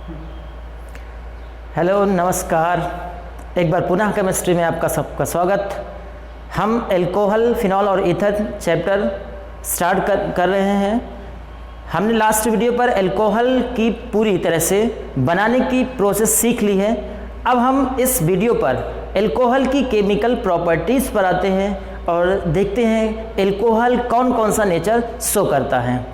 Hello, नमस्कार। एक बार पुनः केमिस्ट्री में आपका सबका स्वागत। हम एल्कोहल, फिनॉल और ईथर चैप्टर स्टार्ट कर रहे हैं। हमने लास्ट वीडियो पर एल्कोहल की पूरी तरह से बनाने की प्रोसेस सीख ली है। अब हम इस वीडियो पर एल्कोहल की केमिकल प्रॉपर्टीज़ पर आते हैं और देखते हैं एल्कोहल कौन कौन सा नेचर शो करता है।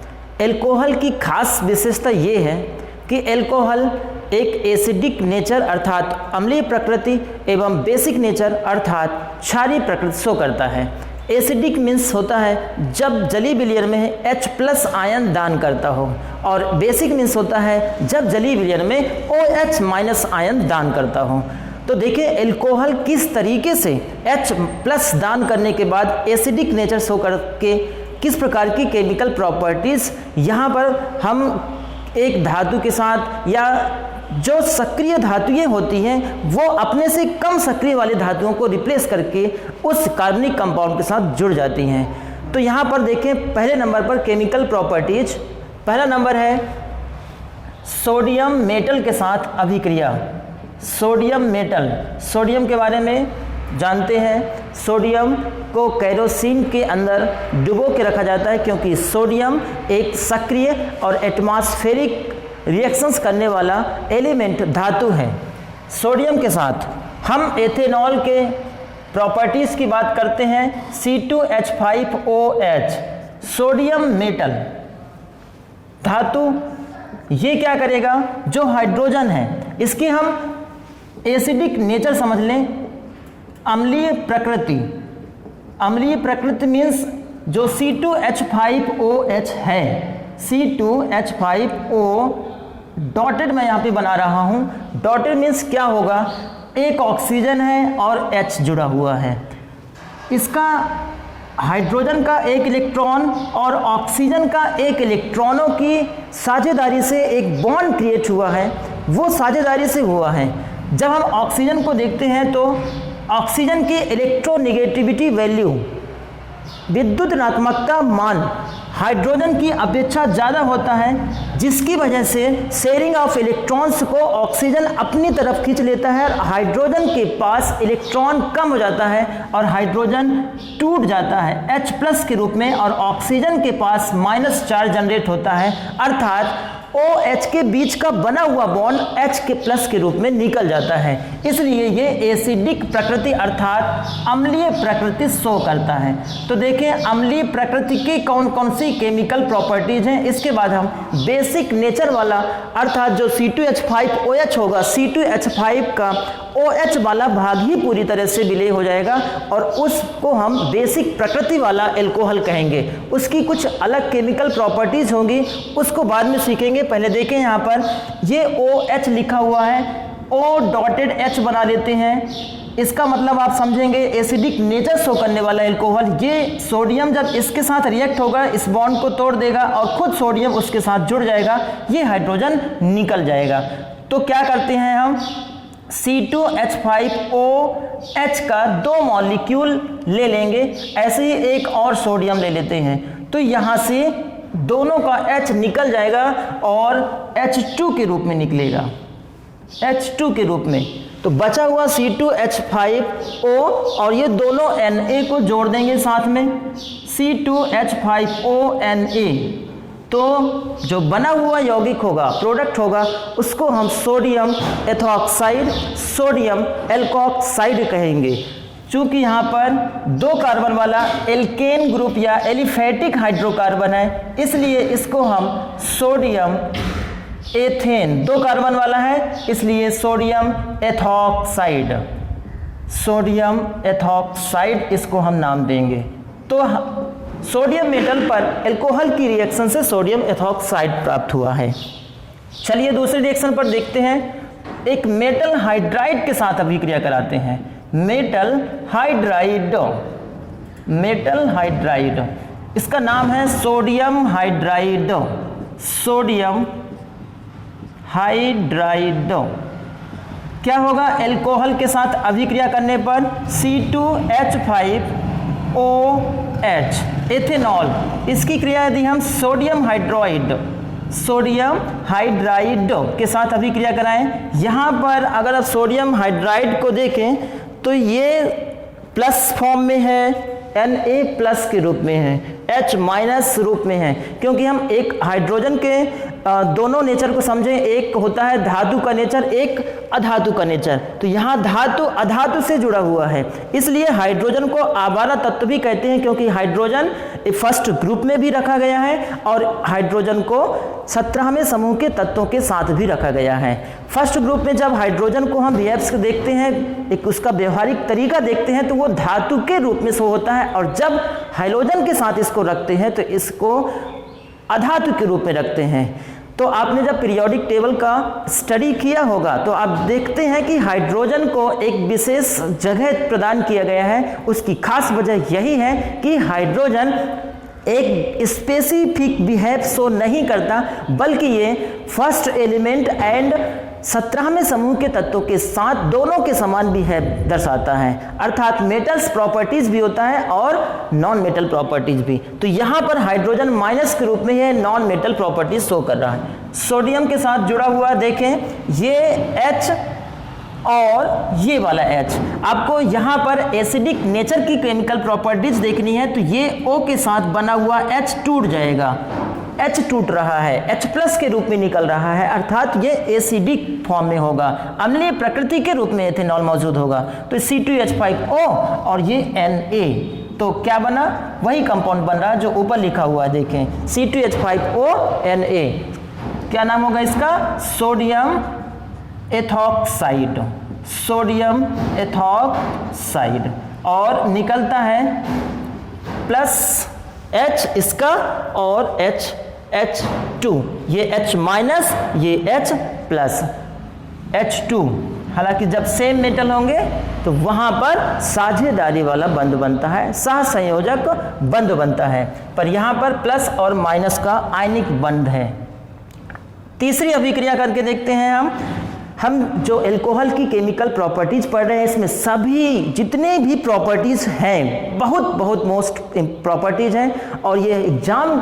एल्कोहल की खास विशेषता ये है कि एल्कोहल एक एसिडिक नेचर अर्थात अम्लीय प्रकृति एवं बेसिक नेचर अर्थात क्षारीय प्रकृति शो करता है। एसिडिक मीन्स होता है जब जलीय विलयन में H+ आयन दान करता हो, और बेसिक मीन्स होता है जब जलीय विलयन में OH- आयन दान करता हो। तो देखिए एल्कोहल किस तरीके से H+ दान करने के बाद एसिडिक नेचर शो करके किस प्रकार की केमिकल प्रॉपर्टीज़ यहाँ पर हम एक धातु के साथ या जो सक्रिय धातुएं होती हैं वो अपने से कम सक्रिय वाली धातुओं को रिप्लेस करके उस कार्बनिक कंपाउंड के साथ जुड़ जाती हैं। तो यहाँ पर देखें, पहले नंबर पर केमिकल प्रॉपर्टीज, पहला नंबर है सोडियम मेटल के साथ अभिक्रिया। सोडियम मेटल, सोडियम के बारे में जानते हैं। सोडियम को केरोसिन के अंदर डुबो के रखा जाता है क्योंकि सोडियम एक सक्रिय और एटमॉस्फेरिक रिएक्शंस करने वाला एलिमेंट धातु है। सोडियम के साथ हम एथेनॉल के प्रॉपर्टीज़ की बात करते हैं। C2H5OH, सोडियम मेटल धातु, ये क्या करेगा, जो हाइड्रोजन है इसकी हम एसिडिक नेचर समझ लें, अम्लीय प्रकृति। अम्लीय प्रकृति मीन्स जो C2H5OH है, C2H5O डॉटेड मैं यहाँ पे बना रहा हूँ। डॉटेड मीन्स क्या होगा, एक ऑक्सीजन है और H जुड़ा हुआ है। इसका हाइड्रोजन का एक इलेक्ट्रॉन और ऑक्सीजन का एक इलेक्ट्रॉनों की साझेदारी से एक बॉन्ड क्रिएट हुआ है। वो साझेदारी से हुआ है। जब हम ऑक्सीजन को देखते हैं तो ऑक्सीजन की इलेक्ट्रोनेगेटिविटी वैल्यू, विद्युत ऋणात्मकता मान हाइड्रोजन की अपेक्षा ज़्यादा होता है, जिसकी वजह से शेयरिंग ऑफ इलेक्ट्रॉन्स को ऑक्सीजन अपनी तरफ खींच लेता है और हाइड्रोजन के पास इलेक्ट्रॉन कम हो जाता है और हाइड्रोजन टूट जाता है H+ के रूप में, और ऑक्सीजन के पास माइनस चार्ज जनरेट होता है, अर्थात OH के बीच का बना हुआ बॉन्ड H+ के रूप में निकल जाता है। इसलिए ये एसिडिक प्रकृति अर्थात अम्लीय प्रकृति शो करता है। तो देखें अम्लीय प्रकृति की कौन कौन सी केमिकल प्रॉपर्टीज हैं। इसके बाद हम बेसिक नेचर वाला अर्थात जो C2H5OH होगा, C2H5 का OH वाला भाग ही पूरी तरह से विलय हो जाएगा और उसको हम बेसिक प्रकृति वाला एल्कोहल कहेंगे। उसकी कुछ अलग केमिकल प्रॉपर्टीज होंगी, उसको बाद में सीखेंगे। पहले देखें यहाँ पर ये OH लिखा हुआ है, O.H बना देते हैं। इसका मतलब आप समझेंगे एसिडिक नेचर शो करने वाला एल्कोहल। ये सोडियम जब इसके साथ रिएक्ट होगा इस बॉन्ड को तोड़ देगा और खुद सोडियम उसके साथ जुड़ जाएगा, ये हाइड्रोजन निकल जाएगा। तो क्या करते हैं हम, C2H5OH का 2 मॉलिक्यूल ले लेंगे, ऐसे ही एक और सोडियम ले लेते हैं। तो यहाँ से दोनों का H निकल जाएगा और H2 के रूप में निकलेगा, H2 के रूप में। तो बचा हुआ C2H5O और ये दोनों Na को जोड़ देंगे साथ में, C2H5ONa। तो जो बना हुआ यौगिक होगा, प्रोडक्ट होगा, उसको हम सोडियम एथॉक्साइड, सोडियम एल्कोक्साइड कहेंगे। चूंकि यहाँ पर 2 कार्बन वाला एल्केन ग्रुप या एलिफेटिक हाइड्रोकार्बन है, इसलिए इसको हम सोडियम एथेन, 2 कार्बन वाला है इसलिए सोडियम एथॉक्साइड, सोडियम एथॉक्साइड इसको हम नाम देंगे। तो सोडियम मेटल पर एल्कोहल की रिएक्शन से सोडियम एथॉक्साइड प्राप्त हुआ है। चलिए दूसरे रिएक्शन पर देखते हैं। एक मेटल हाइड्राइड के साथ अभिक्रिया कराते हैं। मेटल हाइड्राइड, मेटल हाइड्राइड, इसका नाम है सोडियम हाइड्राइड, सोडियम हाइड्राइड। क्या होगा, एल्कोहल के साथ अभिक्रिया करने पर C2H5OH एथेनॉल, इसकी क्रिया यदि हम सोडियम हाइड्रोइड, सोडियम हाइड्राइड के साथ अभिक्रिया कराएं। यहाँ पर अगर आप सोडियम हाइड्राइड को देखें तो ये प्लस फॉर्म में है, Na+ के रूप में है, H- रूप में है, क्योंकि हम एक हाइड्रोजन के दोनों नेचर को समझें। एक होता है धातु का नेचर, एक अधातु का नेचर। तो यहाँ धातु अधातु से जुड़ा हुआ है, इसलिए हाइड्रोजन को आवारा तत्व भी कहते हैं, क्योंकि हाइड्रोजन फर्स्ट ग्रुप में भी रखा गया है और हाइड्रोजन को 17वें समूह के तत्वों के साथ भी रखा गया है। फर्स्ट ग्रुप में जब हाइड्रोजन को हम बिहेव्स देखते हैं, एक उसका व्यवहारिक तरीका देखते हैं, तो वो धातु के रूप में शो होता है, और जब हाइड्रोजन के साथ इसको रखते हैं तो इसको अधातु के रूप में रखते हैं। तो आपने जब पीरियोडिक टेबल का स्टडी किया होगा तो आप देखते हैं कि हाइड्रोजन को एक विशेष जगह प्रदान किया गया है। उसकी खास वजह यही है कि हाइड्रोजन एक स्पेसिफिक बिहेव शो नहीं करता, बल्कि ये फर्स्ट एलिमेंट एंड 17वें समूह के तत्वों के साथ दोनों के समान बिहेव दर्शाता है, अर्थात मेटल्स प्रॉपर्टीज भी होता है और नॉन मेटल प्रॉपर्टीज भी। तो यहाँ पर हाइड्रोजन माइनस के रूप में ये नॉन मेटल प्रॉपर्टीज शो कर रहा है। सोडियम के साथ जुड़ा हुआ देखें, ये H और ये वाला H। आपको यहाँ पर एसिडिक नेचर की केमिकल प्रॉपर्टीज देखनी है, तो ये O के साथ बना हुआ H टूट जाएगा, H टूट रहा है, H+ के रूप में निकल रहा है, अर्थात ये एसिडिक फॉर्म में होगा, अम्लीय प्रकृति के रूप में एथेनॉल मौजूद होगा। तो C2H5O और ये Na, तो क्या बना, वही कंपाउंड बन रहा है जो ऊपर लिखा हुआ है, देखें C2H5O Na। क्या नाम होगा इसका, सोडियम एथॉक्साइड, सोडियम एथॉक्साइड, और निकलता है प्लस H इसका और H2, ये H-, ये H+, H2। हालांकि जब सेम मेटल होंगे तो वहां पर साझेदारी वाला बंध बनता है, सहसंयोजक बंध बनता है, पर यहां पर प्लस और माइनस का आयनिक बंध है। तीसरी अभिक्रिया करके देखते हैं हम जो एल्कोहल की केमिकल प्रॉपर्टीज पढ़ रहे हैं, इसमें सभी जितने भी प्रॉपर्टीज हैं, बहुत मोस्ट प्रॉपर्टीज हैं, और ये एग्जाम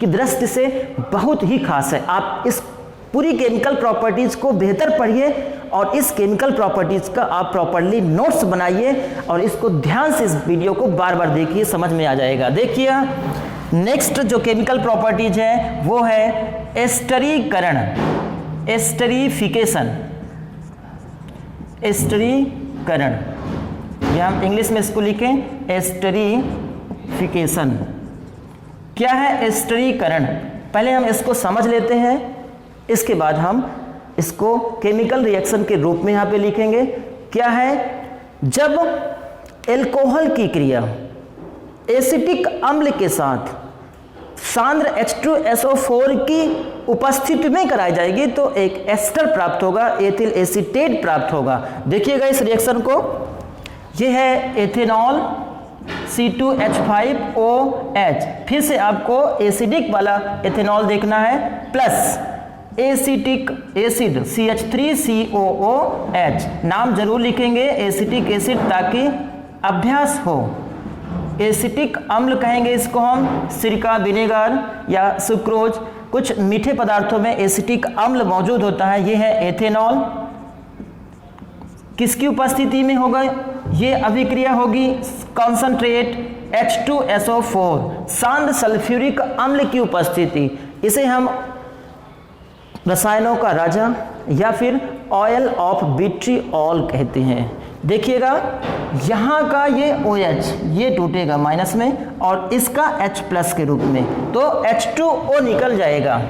की दृष्टि से बहुत ही खास है। आप इस पूरी केमिकल प्रॉपर्टीज को बेहतर पढ़िए और इस केमिकल प्रॉपर्टीज का आप प्रॉपर्ली नोट्स बनाइए और इसको ध्यान से इस वीडियो को बार बार देखिए, समझ में आ जाएगा। देखिए नेक्स्ट जो केमिकल प्रॉपर्टीज है वो है एस्टरीकरण, एस्टरीफिकेशन, एस्टरीकरण, ये हम इंग्लिश में इसको लिखें एस्टरीफिकेशन। क्या है एस्टरीकरण, पहले हम इसको समझ लेते हैं, इसके बाद हम इसको केमिकल रिएक्शन के रूप में यहाँ पे लिखेंगे। क्या है, जब एल्कोहल की क्रिया एसिटिक अम्ल के साथ सांद्र H2SO4 की उपस्थिति में कराई जाएगी तो एक एस्टर प्राप्त होगा, एथिल एसीटेट प्राप्त होगा। देखिएगा इस रिएक्शन को, ये है एथेनॉल C2H5OH, फिर से आपको एसिडिक वाला एथेनॉल देखना है, प्लस एसिटिक एसिड CH3COOH, नाम जरूर लिखेंगे एसिटिक एसिड ताकि अभ्यास हो। एसिटिक अम्ल कहेंगे इसको हम, सिरका, विनेगर या सुक्रोज, कुछ मीठे पदार्थों में एसिटिक अम्ल मौजूद होता है। ये है एथेनॉल, किसकी उपस्थिति में होगा, ये अभिक्रिया होगी कॉन्सनट्रेट H2SO4 सांद्र सल्फ्यूरिक अम्ल की उपस्थिति। इसे हम रसायनों का राजा या फिर ऑयल ऑफ विट्रिऑल कहते हैं। देखिएगा यहाँ का ये OH ये टूटेगा माइनस में और इसका H+ के रूप में, तो H2O निकल जाएगा,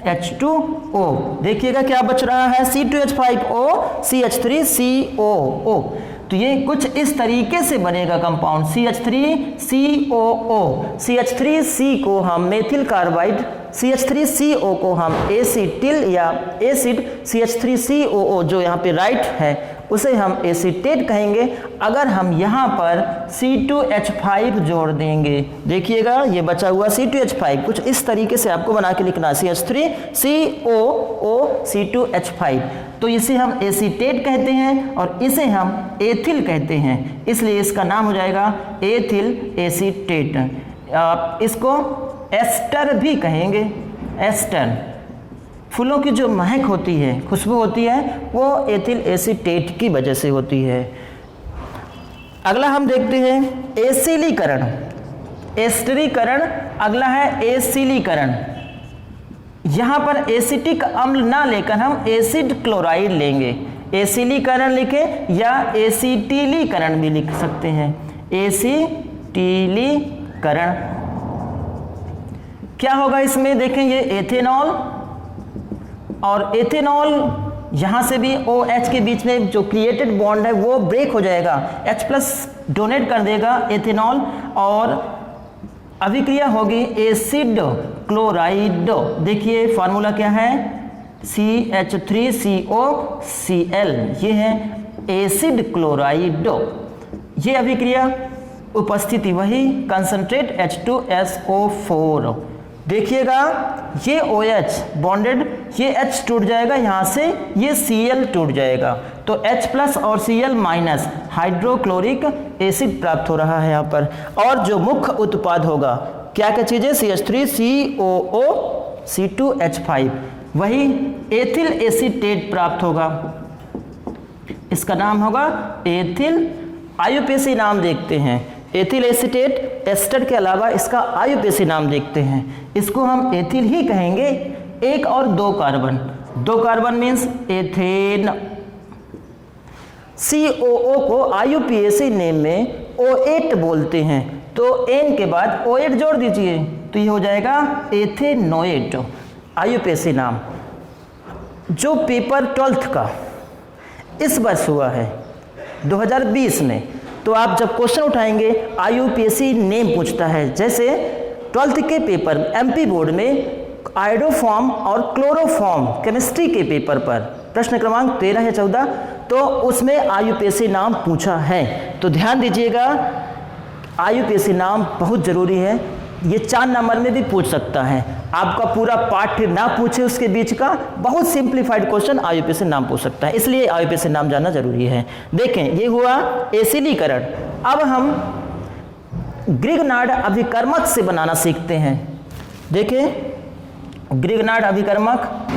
H2O। देखिएगा क्या बच रहा है, C2H5O CH3COO। तो ये कुछ इस तरीके से बनेगा कंपाउंड CH3COO। CH3C को हम मेथिल कार्बाइड, CH3CO को हम एसिटिल या एसिड, CH3COO जो यहाँ पे राइट है उसे हम एसीटेट कहेंगे। अगर हम यहाँ पर C2H5 जोड़ देंगे, देखिएगा ये बचा हुआ C2H5 कुछ इस तरीके से आपको बना के लिखना है, CH3COO C2H5, तो इसे हम एसीटेट कहते हैं और इसे हम एथिल कहते हैं, इसलिए इसका नाम हो जाएगा एथिल एसीटेट। आप इसको एस्टर भी कहेंगे, एस्टर। फूलों की जो महक होती है, खुशबू होती है, वो एथिल एसीटेट की वजह से होती है। अगला हम देखते हैं एसिलीकरण, एस्टरीकरण। अगला है एसिलीकरण। यहाँ पर एसिटिक अम्ल ना लेकर हम एसिड क्लोराइड लेंगे। एसिलीकरण लिखे या एसिटिलीकरण भी लिख सकते हैं। एसिटिलीकरण क्या होगा इसमें, देखें ये एथेनॉल और एथेनॉल, यहाँ से भी OH के बीच में जो क्रिएटेड बॉन्ड है वो ब्रेक हो जाएगा, H+ डोनेट कर देगा एथेनॉल और अभिक्रिया होगी एसिड क्लोराइड। देखिए फार्मूला क्या है, CH3COCl, ये है एसिड क्लोराइड। ये अभिक्रिया उपस्थिति वही, कंसंट्रेट H2SO4। देखिएगा ये OH बॉन्डेड, ये H टूट जाएगा, यहाँ से ये Cl टूट जाएगा, तो H+ और Cl- हाइड्रोक्लोरिक एसिड प्राप्त हो रहा है यहाँ पर। और जो मुख्य उत्पाद होगा क्या क्या चीज़ें, CH3COO C2H5, वही एथिल एसीटेट प्राप्त होगा। इसका नाम होगा एथिल, आयुपेसी नाम देखते हैं एथिल एसीटेट। एस्टर के अलावा इसका आयुपेसी नाम देखते हैं, इसको हम एथिल ही कहेंगे। 1 और 2 carbon, 2 carbon means ethane. COO को आयुपेसी नेम में O8 बोलते हैं, तो N के बाद O8 जोड़ दीजिए तो ये हो जाएगा एथेनोएट, आयुपेसी नाम। जो पेपर 12th का इस वर्ष हुआ है 2020 में, तो आप जब क्वेश्चन उठाएंगे आयुपेसी नेम पूछता है। जैसे 12th के पेपर MP बोर्ड में आयोडोफॉर्म और क्लोरोफॉर्म केमिस्ट्री के पेपर पर प्रश्न क्रमांक 13 या 14, तो उसमें आयुपेसी नाम पूछा है। तो ध्यान दीजिएगा, आयुपेसी नाम बहुत जरूरी है। ये 4 नंबर में भी पूछ सकता है, आपका पूरा पाठ्य ना पूछे उसके बीच का बहुत सिंप्लीफाइड क्वेश्चन आयुपेसी नाम पूछ सकता है, इसलिए आयुपेसी नाम जानना जरूरी है। देखें ये हुआ एसिलीकरण। अब हम ग्रिग्नार्ड अभिकर्मक से बनाना सीखते हैं। देखें ग्रिग्नार्ड अभिकर्मक,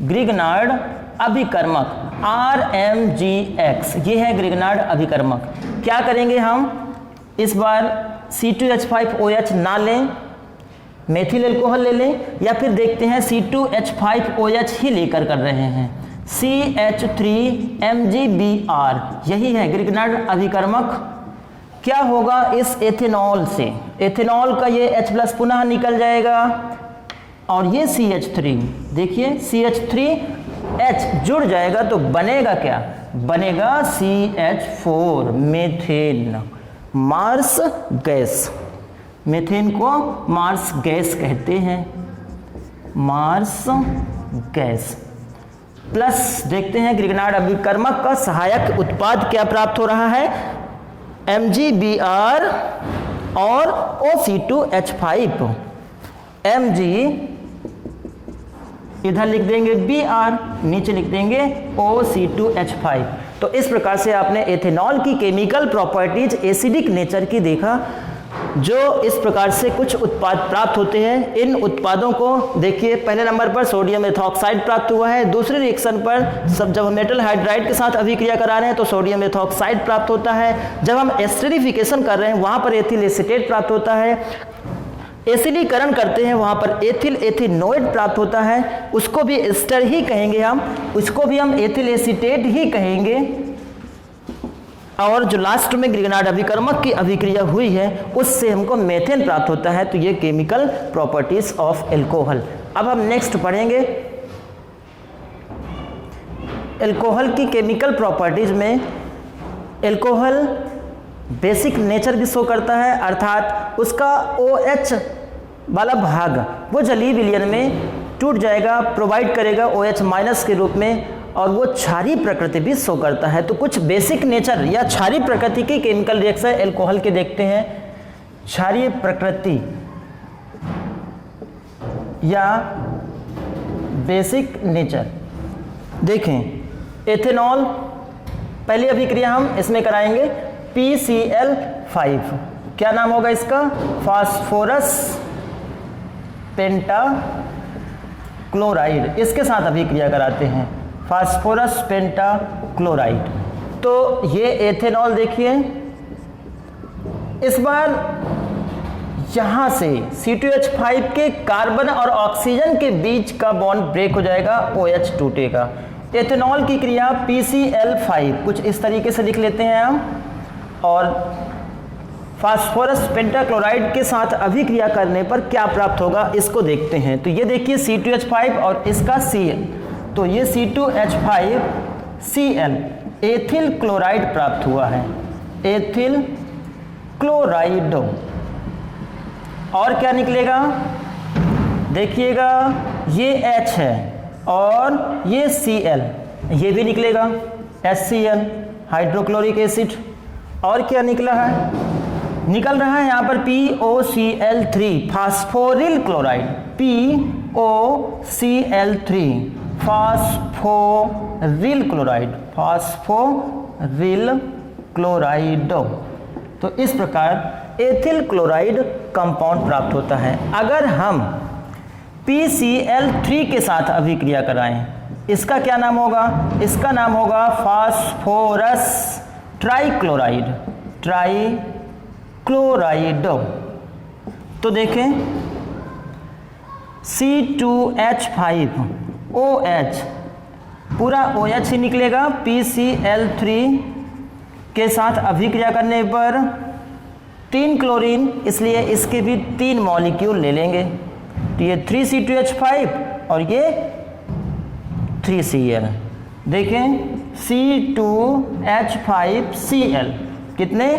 ग्रिग्नार्ड अभिकर्मक RMGX, ये है ग्रिग्नार्ड अभिकर्मक। क्या करेंगे हम, इस बार C2H5OH ना लें, मेथिल एल्कोहल ले लें, या फिर देखते हैं C2H5OH ही लेकर कर रहे हैं। CH3MgBr, यही है ग्रिग्नार्ड अभिकर्मक। क्या होगा इस एथेनॉल से, एथेनॉल का ये H+ पुनः निकल जाएगा और ये CH3, देखिए CH3H जुड़ जाएगा तो बनेगा क्या, बनेगा CH4 methane, marsh gas. Methane को मार्स गैस कहते हैं, मार्स गैस। प्लस देखते हैं ग्रिग्नार्ड अभिकर्मक का सहायक उत्पाद क्या प्राप्त हो रहा है, MgBr और OC2H5। Mg इधर लिख देंगे Br, नीचे लिख देंगे OC2H5। तो इस प्रकार से आपने एथेनॉल की केमिकल प्रॉपर्टीज एसिडिक नेचर की देखा। जो इस प्रकार से कुछ उत्पाद प्राप्त होते हैं, इन उत्पादों को देखिए, पहले नंबर पर सोडियम एथॉक्साइड प्राप्त हुआ है। दूसरे रिएक्शन पर सब जब हम मेटल हाइड्राइड के साथ अभिक्रिया करा रहे हैं तो सोडियम एथॉक्साइड प्राप्त होता है। जब हम एस्टरिफिकेशन कर रहे हैं वहां पर एथिल एसीटेट प्राप्त होता है। एसिलीकरण करते हैं वहां पर एथिल एथेनोएट प्राप्त होता है, उसको भी एस्टर ही कहेंगे हम, उसको भी हम एथिल एसीटेट ही कहेंगे। और जो लास्ट में ग्रिग्नार्ड अभिकर्मक की अभिक्रिया हुई है उससे हमको मेथेन प्राप्त होता है। तो ये केमिकल प्रॉपर्टीज ऑफ एल्कोहल। अब हम नेक्स्ट पढ़ेंगे एल्कोहल की केमिकल प्रॉपर्टीज में। एल्कोहल बेसिक नेचर भी शो करता है, अर्थात उसका OH वाला भाग वो जलीय विलयन में टूट जाएगा, प्रोवाइड करेगा OH- के रूप में, और वो क्षारीय प्रकृति भी शो करता है। तो कुछ बेसिक नेचर या क्षारीय प्रकृति की केमिकल रिएक्शन एल्कोहल के देखते हैं। क्षारीय प्रकृति या बेसिक नेचर, देखें एथेनॉल, पहली अभिक्रिया हम इसमें कराएंगे PCl5, क्या नाम होगा इसका, फास्फोरस पेंटा क्लोराइड, इसके साथ अभिक्रिया कराते हैं, फास्फोरस पेंटाक्लोराइड। तो ये एथेनॉल देखिए, इस बार यहाँ से C2H5 के कार्बन और ऑक्सीजन के बीच का बॉन्ड ब्रेक हो जाएगा, OH टूटेगा। एथेनॉल की क्रिया PCl5 कुछ इस तरीके से लिख लेते हैं हम, और फास्फोरस पेंटाक्लोराइड के साथ अभिक्रिया करने पर क्या प्राप्त होगा इसको देखते हैं। तो ये देखिए C2H5 और इसका Cl, तो ये C2H5Cl एथिल क्लोराइड प्राप्त हुआ है, एथिल क्लोराइड। और क्या निकलेगा देखिएगा, ये H है और ये Cl, ये भी निकलेगा HCl हाइड्रोक्लोरिक एसिड। और क्या निकला है, निकल रहा है यहाँ पर POCl3 phosphoryl chloride, POCl3 phosphoryl chloride, phosphoryl chloride. तो इस प्रकार एथिल क्लोराइड कंपाउंड प्राप्त होता है। अगर हम PCl3 के साथ अभिक्रिया कराएं, इसका क्या नाम होगा, इसका नाम होगा फास्फोरस ट्राइक्लोराइड, ट्राइक्लोराइड। तो देखें C2H5OH पूरा OH ही निकलेगा, PCl3 के साथ अभिक्रिया करने पर 3 क्लोरीन, इसलिए इसके भी 3 मॉलिक्यूल ले लेंगे। तो ये 3C2H5 और ये 3Cl। देखें C2H5Cl कितने,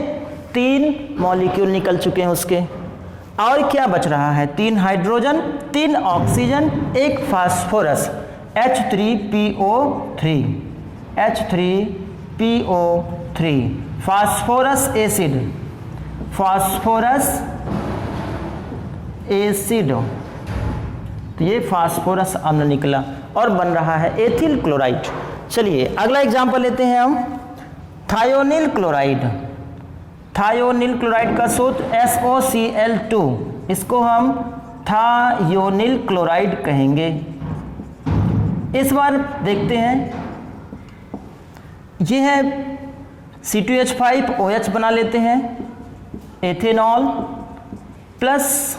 3 मॉलिक्यूल निकल चुके हैं उसके। और क्या बच रहा है, 3 hydrogen, 3 oxygen, 1 phosphorus, H3PO3, H3PO3 phosphorus acid, phosphorus acid. तो ये फास्फोरस अम्ल निकला और बन रहा है एथिल क्लोराइड। चलिए अगला एग्जांपल लेते हैं हम, थायोनिल क्लोराइड। थायोनिल क्लोराइड का सूत्र SOCl2, इसको हम थायोनिल क्लोराइड कहेंगे। इस बार देखते हैं, ये है C2H5OH बना लेते हैं, एथेनॉल प्लस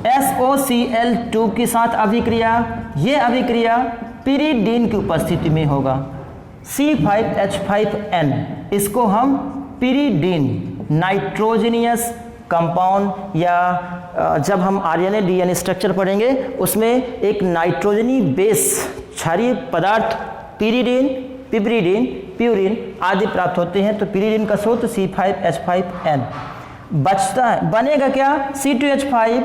SOCl2 के साथ अभिक्रिया, ये अभिक्रिया पिरीडीन की उपस्थिति में होगा, C5H5N, इसको हम पिरीडीन नाइट्रोजनियस कंपाउंड, या जब हम RNA DNA स्ट्रक्चर पढ़ेंगे उसमें एक नाइट्रोजनी बेस क्षारीय पदार्थ पिरीडीन, पिपरीडीन, प्यूरिन आदि प्राप्त होते हैं। तो पिरीडीन का सूत्र C5H5N। बचता है, बनेगा क्या, C2H5,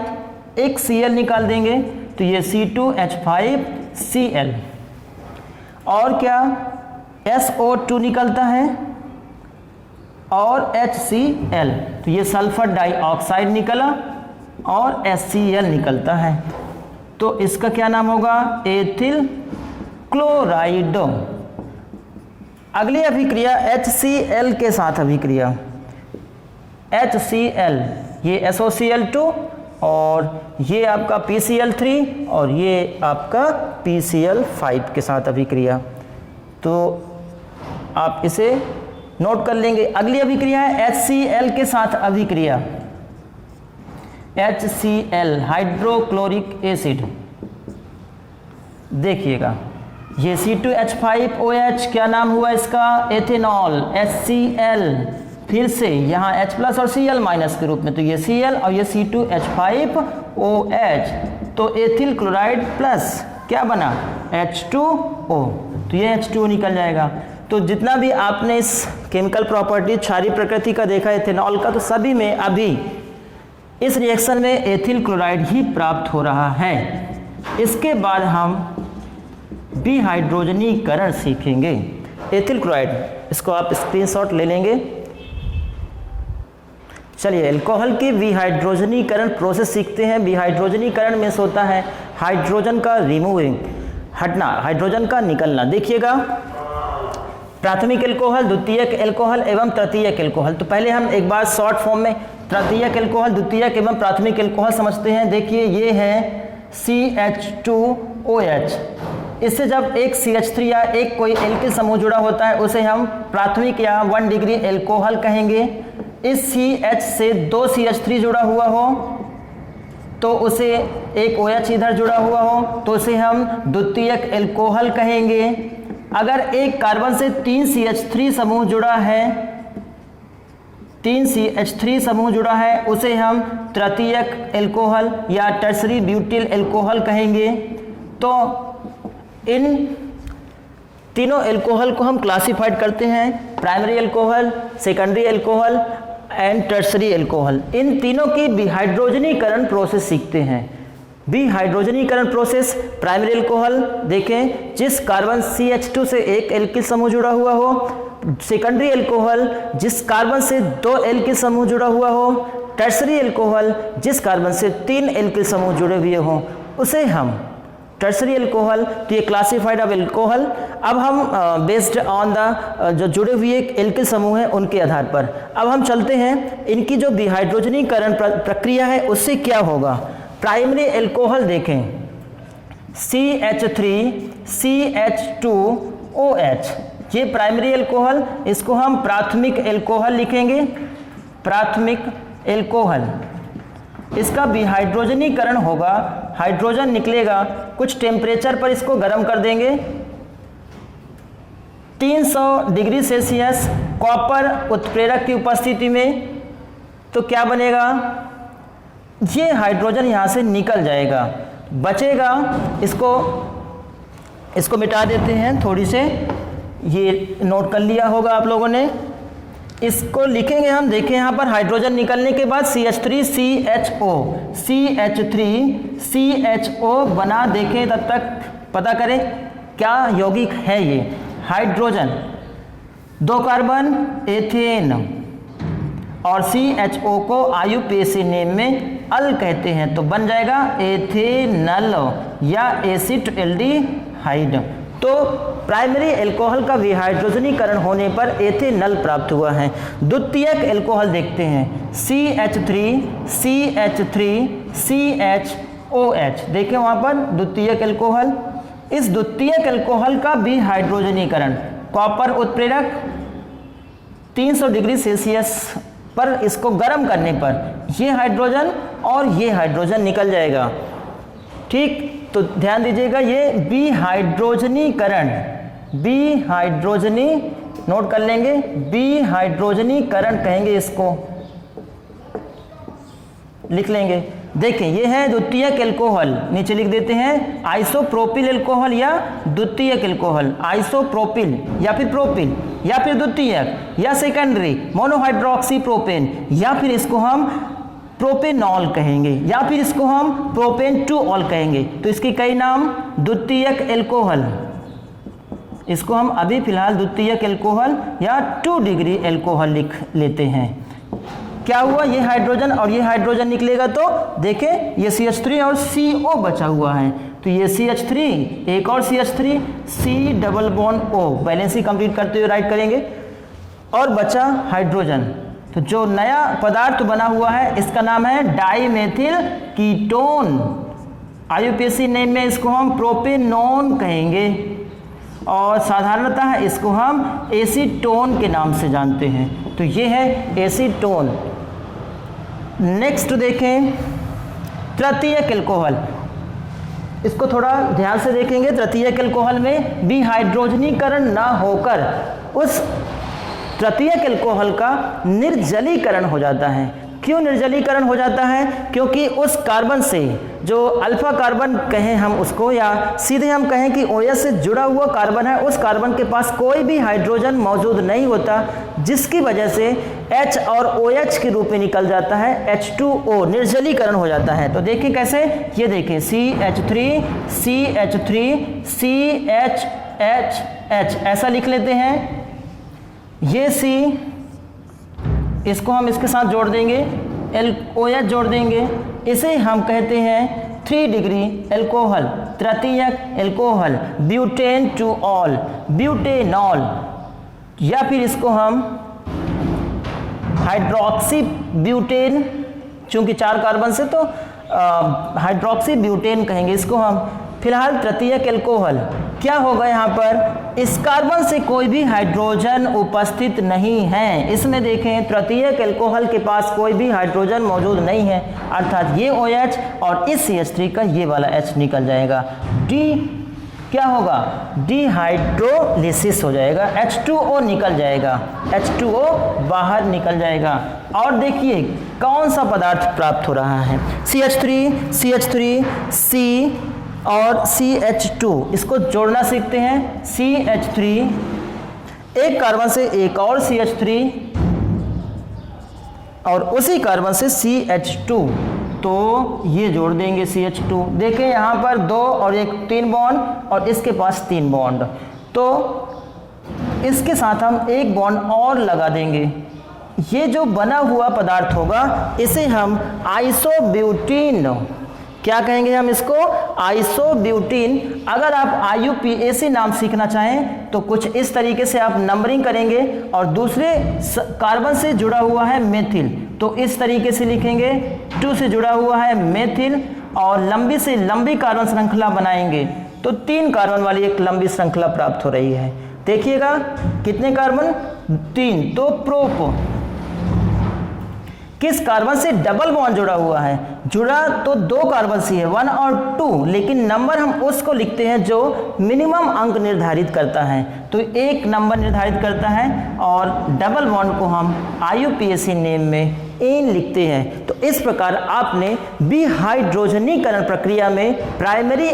एक Cl निकाल देंगे तो ये C2H5Cl, और क्या SO2 निकलता है और HCl, तो ये सल्फर डाइऑक्साइड निकला और HCl निकलता है। तो इसका क्या नाम होगा, एथिल क्लोराइड। अगली अभिक्रिया HCl के साथ अभिक्रिया, HCl, ये SOCl2 और ये आपका PCl3 और ये आपका PCl5 के साथ अभिक्रिया। तो आप इसे नोट कर लेंगे। अगली अभिक्रिया है HCl के साथ अभिक्रिया, HCl हाइड्रोक्लोरिक एसिड। देखिएगा ये C2H5OH क्या नाम हुआ इसका, एथेनॉल, HCl, फिर से यहाँ H प्लस और Cl माइनस के रूप में, तो ये Cl और ये C2H5OH, तो एथिल क्लोराइड प्लस क्या बना, H2O, तो ये H2O निकल जाएगा। तो जितना भी आपने इस केमिकल प्रॉपर्टी क्षारीय प्रकृति का देखा एथेनॉल का, तो सभी में अभी इस रिएक्शन में एथिल क्लोराइड ही प्राप्त हो रहा है। इसके बाद हम विहाइड्रोजनीकरण सीखेंगे। एथिल क्लोराइड, इसको आप स्क्रीनशॉट ले लेंगे। चलिए अल्कोहल की विहाइड्रोजनीकरण प्रोसेस सीखते हैं। विहाइड्रोजनीकरण में होता है हाइड्रोजन का रिमूविंग, हटना, हाइड्रोजन का निकलना। देखिएगा प्राथमिक एल्कोहल, द्वितीयक एल्कोहल एवं तृतीयक एल्कोहल। तो पहले हम एक बार शॉर्ट फॉर्म में तृतीयक एल्कोहल, द्वितीयक एवं प्राथमिक एल्कोहल समझते हैं। देखिए ये है CH2OH। इससे जब एक CH3 या एक कोई एल्किल समूह जुड़ा होता है उसे हम प्राथमिक या 1 डिग्री एल्कोहल कहेंगे। इस CH से 2 CH3 जुड़ा हुआ हो तो उसे एक OH इधर जुड़ा हुआ हो तो उसे हम द्वितीयक एल्कोहल कहेंगे। अगर एक कार्बन से 3 CH3 समूह जुड़ा है, 3 CH3 समूह जुड़ा है, उसे हम तृतीयक एल्कोहल या टर्सरी ब्यूटिल एल्कोहल कहेंगे। तो इन तीनों एल्कोहल को हम क्लासिफाइड करते हैं, primary alcohol, secondary alcohol and tertiary alcohol. इन तीनों की विहाइड्रोजनीकरण प्रोसेस सीखते हैं। विहाइड्रोजनीकरण प्रोसेस, प्राइमरी एल्कोहल देखें जिस कार्बन CH2 से एक एल्किल समूह जुड़ा हुआ हो, सेकेंडरी एल्कोहल जिस कार्बन से 2 एल्किल समूह जुड़ा हुआ हो, टर्सरी एल्कोहल जिस कार्बन से 3 एल्किल समूह जुड़े हुए हों, उसे हम टर्सरी एल्कोहल। तो ये क्लासिफाइड ऑफ एल्कोहल। अब हम बेस्ड ऑन द जो जुड़े हुए एल्किल समूह हैं उनके आधार पर अब हम चलते हैं इनकी जो विहाइड्रोजनीकरण प्रक्रिया है उससे क्या होगा। प्राइमरी एल्कोहल देखें, CH3 CH2OH, ये प्राइमरी एल्कोहल, इसको हम प्राथमिक एल्कोहल लिखेंगे। प्राथमिक एल्कोहल, इसका विहाइड्रोजनीकरण होगा, हाइड्रोजन निकलेगा, कुछ टेम्परेचर पर इसको गर्म कर देंगे 300 डिग्री सेल्सियस कॉपर उत्प्रेरक की उपस्थिति में। तो क्या बनेगा, ये हाइड्रोजन यहाँ से निकल जाएगा, बचेगा, इसको मिटा देते हैं थोड़ी से, ये नोट कर लिया होगा आप लोगों ने। इसको लिखेंगे हम, देखें यहाँ पर हाइड्रोजन निकलने के बाद CH3 CHO बना, देखें तब तक पता करें क्या यौगिक है ये। हाइड्रोजन 2 कार्बन एथेन और CHO को IUPAC नेम में अल कहते हैं तो बन जाएगा एथेनल या एसिटल्डिहाइड। तो प्राइमरी एल्कोहल का विहाइड्रोजनीकरण होने पर एथेनल प्राप्त हुआ है। द्वितीयक एल्कोहल देखते हैं, CH3CH3CHOH, देखें वहाँ पर द्वितीयक एल्कोहल। इस द्वितीयक एल्कोहल का विहाइड्रोजनीकरण, कॉपर उत्प्रेरक 300 डिग्री सेल्सियस पर इसको गर्म करने पर ये हाइड्रोजन और ये हाइड्रोजन निकल जाएगा। ठीक, तो ध्यान दीजिएगा, ये विहाइड्रोजनीकरण, नोट कर लेंगे, विहाइड्रोजनीकरण कहेंगे, इसको लिख लेंगे। देखें ये है द्वितीयक एल्कोहल, नीचे लिख देते हैं आइसोप्रोपिल एल्कोहल या द्वितीयक एल्कोहल। आइसोप्रोपिल या फिर प्रोपिल या फिर द्वितीयक या सेकेंडरी मोनोहाइड्रोक्सी प्रोपेन या फिर इसको हम प्रोपेनॉल कहेंगे या फिर इसको हम प्रोपेन टू ऑल कहेंगे। तो इसके कई नाम, द्वितीयक एल्कोहल, इसको हम अभी फिलहाल द्वितीयक एल्कोहल या 2 डिग्री एल्कोहल लिख लेते हैं। क्या हुआ, ये हाइड्रोजन और ये हाइड्रोजन निकलेगा तो देखें ये CH3 और CO बचा हुआ है, तो ये CH3 एक और CH3 C double bond O, balance complete करते हुए राइट करेंगे और बचा हाइड्रोजन। तो जो नया पदार्थ बना हुआ है इसका नाम है डाइमेथिल कीटोन। IUPAC नेम में इसको हम प्रोपेनोन कहेंगे और साधारणतः इसको हम एसीटोन के नाम से जानते हैं। तो ये है एसीटोन। नेक्स्ट देखें तृतीयक एल्कोहल, इसको थोड़ा ध्यान से देखेंगे। तृतीयक एल्कोहल में विहाइड्रोजनीकरण ना होकर उस तृतीयक एल्कोहल का निर्जलीकरण हो जाता है। क्यों निर्जलीकरण हो जाता है? क्योंकि उस कार्बन से जो अल्फा कार्बन कहें हम उसको, या सीधे हम कहें कि OH से जुड़ा हुआ कार्बन है, उस कार्बन के पास कोई भी हाइड्रोजन मौजूद नहीं होता, जिसकी वजह से H और OH के रूप में निकल जाता है H2O, निर्जलीकरण हो जाता है। तो देखिए कैसे, ये देखिए CH3 CH3 CHHH ऐसा लिख लेते हैं। ये C, इसको हम इसके साथ जोड़ देंगे, OH जोड़ देंगे, इसे हम कहते हैं 3 डिग्री एल्कोहल, तृतीयक alcohol, butane two all, butanol, या फिर इसको हम हाइड्रोक्सी ब्यूटेन, चूंकि 4 कार्बन से तो हाइड्रोक्सी ब्यूटेन कहेंगे इसको हम। फिलहाल तृतीयक एल्कोहल क्या होगा, यहाँ पर इस कार्बन से कोई भी हाइड्रोजन उपस्थित नहीं है। इसमें देखें तृतीयक एल्कोहल के पास कोई भी हाइड्रोजन मौजूद नहीं है, अर्थात ये OH और इस CH3 का ये वाला H निकल जाएगा। डी क्या होगा, डिहाइड्रोलिसिस हो जाएगा, H2O निकल जाएगा, H2O बाहर निकल जाएगा। और देखिए कौन सा पदार्थ प्राप्त हो रहा है, CH3 C और CH2, इसको जोड़ना सीखते हैं। CH3 एक कार्बन से एक और CH3 और उसी कार्बन से CH2, तो ये जोड़ देंगे CH2। देखें यहाँ पर 2 और 1 3 बॉन्ड और इसके पास 3 बॉन्ड, तो इसके साथ हम एक बॉन्ड और लगा देंगे। ये जो बना हुआ पदार्थ होगा इसे हम आइसोब्यूटीन, क्या कहेंगे हम इसको, आइसोब्यूटीन। अगर आप IUPAC नाम सीखना चाहें तो कुछ इस तरीके से आप नंबरिंग करेंगे और दूसरे कार्बन से जुड़ा हुआ है मेथिल, तो इस तरीके से लिखेंगे, 2 से जुड़ा हुआ है मेथिल और लंबी से लंबी कार्बन श्रृंखला बनाएंगे तो 3 कार्बन वाली एक लंबी श्रृंखला प्राप्त हो रही है। देखिएगा कितने कार्बन, 3, तो प्रोप किस कार्बन से डबल बॉन्ड जुड़ा हुआ है, जुड़ा तो 2 कार्बन से है 1 और 2, लेकिन नंबर हम उसको लिखते हैं जो मिनिमम अंक निर्धारित करता है, तो 1 नंबर निर्धारित करता है और डबल बॉन्ड को हम IUPAC नेम में एन लिखते हैं। तो इस प्रकार आपने विहाइड्रोजनीकरण प्रक्रिया में प्राइमरी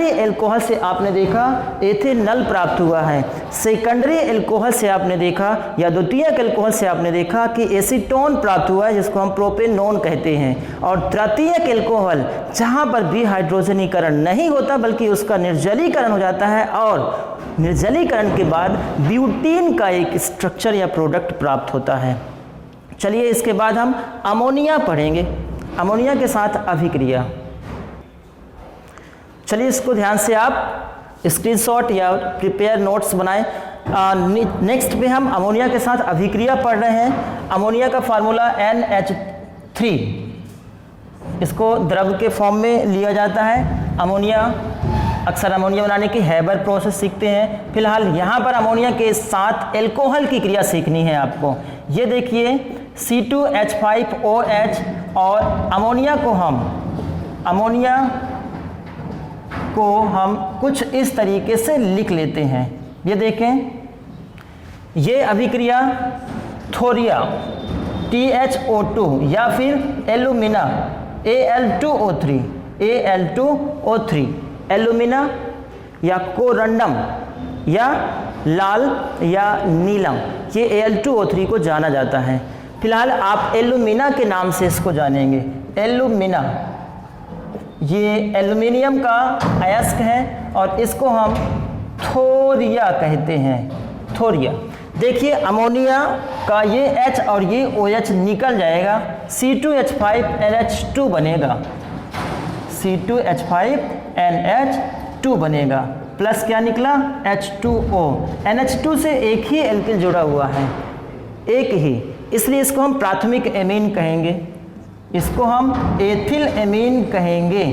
एल्कोहल से आपने देखा एथेनॉल प्राप्त हुआ है, सेकेंडरी एल्कोहल से आपने देखा या द्वितीयक एल्कोहल से आपने देखा कि एसीटोन प्राप्त हुआ है जिसको हम प्रोपेनोन कहते हैं, और तृतीयक एल्कोहल जहां पर विहाइड्रोजनीकरण नहीं होता बल्कि उसका निर्जलीकरण हो जाता है और निर्जलीकरण के बाद ब्यूटीन का एक स्ट्रक्चर या प्रोडक्ट प्राप्त होता है। चलिए इसके बाद हम अमोनिया पढ़ेंगे, अमोनिया के साथ अभिक्रिया। चलिए इसको ध्यान से आप स्क्रीनशॉट या प्रिपेयर नोट्स बनाएं। नेक्स्ट पे हम अमोनिया के साथ अभिक्रिया पढ़ रहे हैं। अमोनिया का फार्मूला NH3, इसको द्रव के फॉर्म में लिया जाता है। अमोनिया अक्सर अमोनिया बनाने की हैबर प्रोसेस सीखते हैं। फिलहाल यहाँ पर अमोनिया के साथ एल्कोहल की क्रिया सीखनी है आपको। ये देखिए C2H5OH और अमोनिया को हम कुछ इस तरीके से लिख लेते हैं। ये देखें, ये अभिक्रिया थोरिया THO2 या फिर एल्यूमिना Al2O3 एल्यूमिना या कोरंडम या लाल या नीलम, ये Al2O3 को जाना जाता है। फिलहाल आप एल्यूमिना के नाम से इसको जानेंगे। एल्यूमिना ये एल्यूमिनियम का अयस्क है और इसको हम थोरिया कहते हैं, थोरिया। देखिए अमोनिया का ये H और ये OH निकल जाएगा, C2H5NH2 बनेगा, C2H5NH2 बनेगा, प्लस क्या निकला H2O। NH2 से एक ही एल्किल जुड़ा हुआ है, एक ही, इसलिए इसको हम प्राथमिक एमीन कहेंगे, इसको हम एथिल एमीन कहेंगे,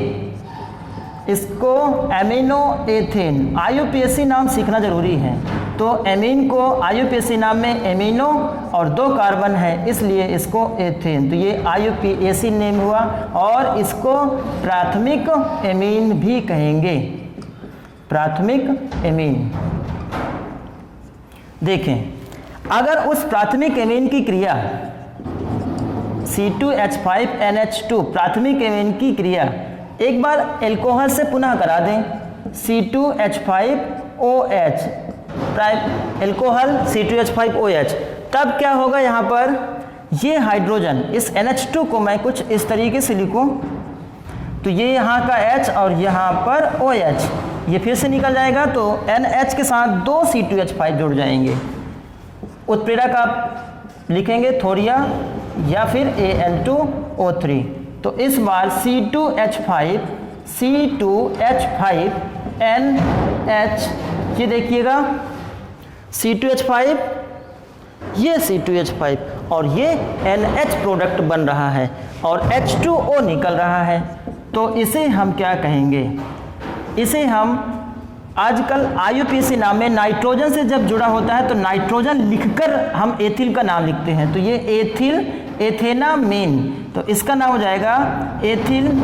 इसको एमिनो एथेन। IUPAC नाम सीखना जरूरी है, तो एमीन को IUPAC नाम में एमिनो और 2 कार्बन है इसलिए इसको एथेन, तो ये IUPAC नेम हुआ और इसको प्राथमिक एमीन भी कहेंगे, प्राथमिक एमीन। देखें अगर उस प्राथमिक एमीन की क्रिया C2H5NH2 प्राथमिक एमीन की क्रिया एक बार एल्कोहल से पुनः करा दें, C2H5OH एल्कोहल C2H5OH, तब क्या होगा, यहाँ पर ये हाइड्रोजन इस NH2 को मैं कुछ इस तरीके से लिखूं तो ये यहाँ का H और यहाँ पर OH, ये फिर से निकल जाएगा तो NH के साथ 2 C2H5 जुड़ जाएंगे। उत्प्रेरक आप लिखेंगे थोरिया या फिर Al2O3, तो इस बार C2H5NH, ये देखिएगा C2H5 ये C2H5 और ये NH प्रोडक्ट बन रहा है और H2O निकल रहा है। तो इसे हम क्या कहेंगे? इसे हम आजकल IUPAC नाम में नाइट्रोजन से जब जुड़ा होता है तो नाइट्रोजन लिखकर हम एथिल का नाम लिखते हैं। तो ये एथिल एथेनामीन, तो इसका नाम हो जाएगा एथिल,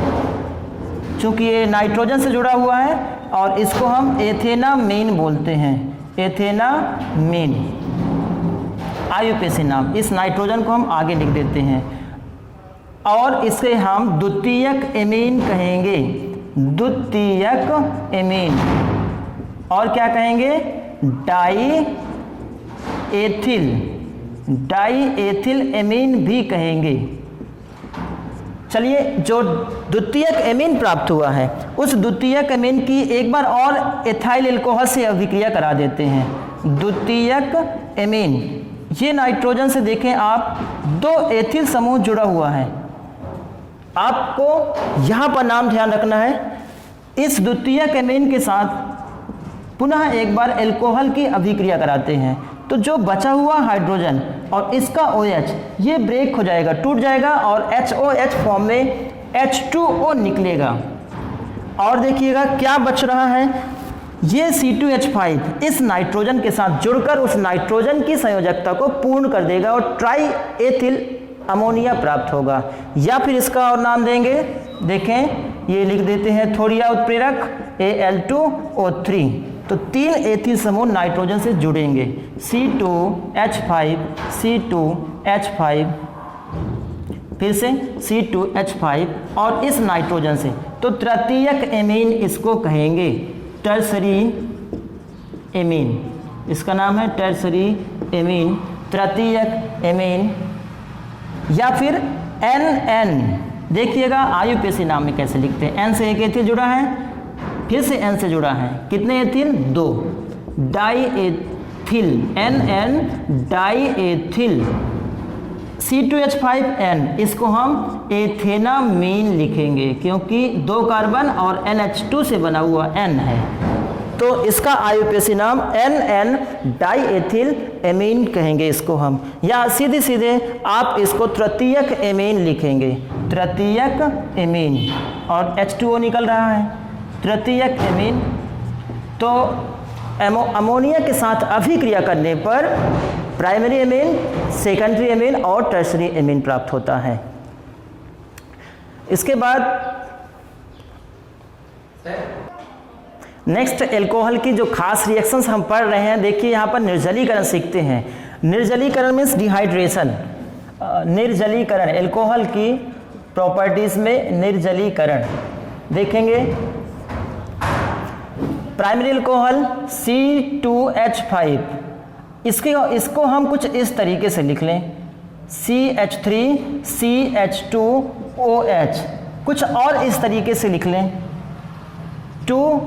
चूँकि ये नाइट्रोजन से जुड़ा हुआ है और इसको हम एथेनामीन बोलते हैं, एथेनामीन IUPAC नाम। इस नाइट्रोजन को हम आगे लिख देते हैं और इसे हम द्वितीयक एमीन कहेंगे, द्वितीयक एमीन। और क्या कहेंगे? डाई एथिल एमीन भी कहेंगे। चलिए, जो द्वितीयक एमीन प्राप्त हुआ है उस द्वितीयक एमीन की एक बार और एथाइल अल्कोहल से अभिक्रिया करा देते हैं। द्वितीयक एमीन, ये नाइट्रोजन से देखें आप, 2 एथिल समूह जुड़ा हुआ है। आपको यहाँ पर नाम ध्यान रखना है। इस द्वितीयक एमीन के साथ पुनः एक बार अल्कोहल की अभिक्रिया कराते हैं तो जो बचा हुआ हाइड्रोजन और इसका OH ये ब्रेक हो जाएगा, टूट जाएगा और HOH फॉर्म में H2O निकलेगा। और देखिएगा क्या बच रहा है, ये C2H5 इस नाइट्रोजन के साथ जुड़कर उस नाइट्रोजन की संयोजकता को पूर्ण कर देगा और ट्राई एथिल अमोनिया प्राप्त होगा। या फिर इसका और नाम देंगे, देखें ये लिख देते हैं थोड़िया उत्प्रेरक Al2O3। तो 3 एथिल समूह नाइट्रोजन से जुड़ेंगे, C2H5, C2H5, फिर से C2H5 और इस नाइट्रोजन से, तो तृतीयक एमीन इसको कहेंगे, टर्सरी एमीन। इसका नाम है टर्सरी एमीन, तृतीयक एमीन। या फिर NN, देखिएगा IUPAC नाम में कैसे लिखते हैं। N से एक एथिल जुड़ा है, फिर से N से जुड़ा है, कितने ethyl? 2, die ethyl, NN die ethyl, C2H5N, इसको हम एथेनामीन लिखेंगे क्योंकि 2 कार्बन और NH2 से बना हुआ N है। तो इसका IUPAC नाम NN डाई एथिल एमीन कहेंगे इसको हम, या सीधे सीधे आप इसको तृतीयक एमीन लिखेंगे, तृतीयक एमीन। और H2O निकल रहा है, तृतीयक एमीन। तो अमोनिया के साथ अभिक्रिया करने पर प्राइमरी एमीन, सेकेंडरी एमीन और टर्सरी एमीन प्राप्त होता है। इसके बाद नेक्स्ट एल्कोहल की जो खास रिएक्शंस हम पढ़ रहे हैं, देखिए यहाँ पर निर्जलीकरण सीखते हैं। निर्जलीकरण मीन्स डिहाइड्रेशन, निर्जलीकरण, एल्कोहल की प्रॉपर्टीज में निर्जलीकरण देखेंगे। प्राइमरी अल्कोहल C2H5, इसको हम कुछ इस तरीके से लिख लें, CH3 CH2OH, कुछ और इस तरीके से लिख लें, 2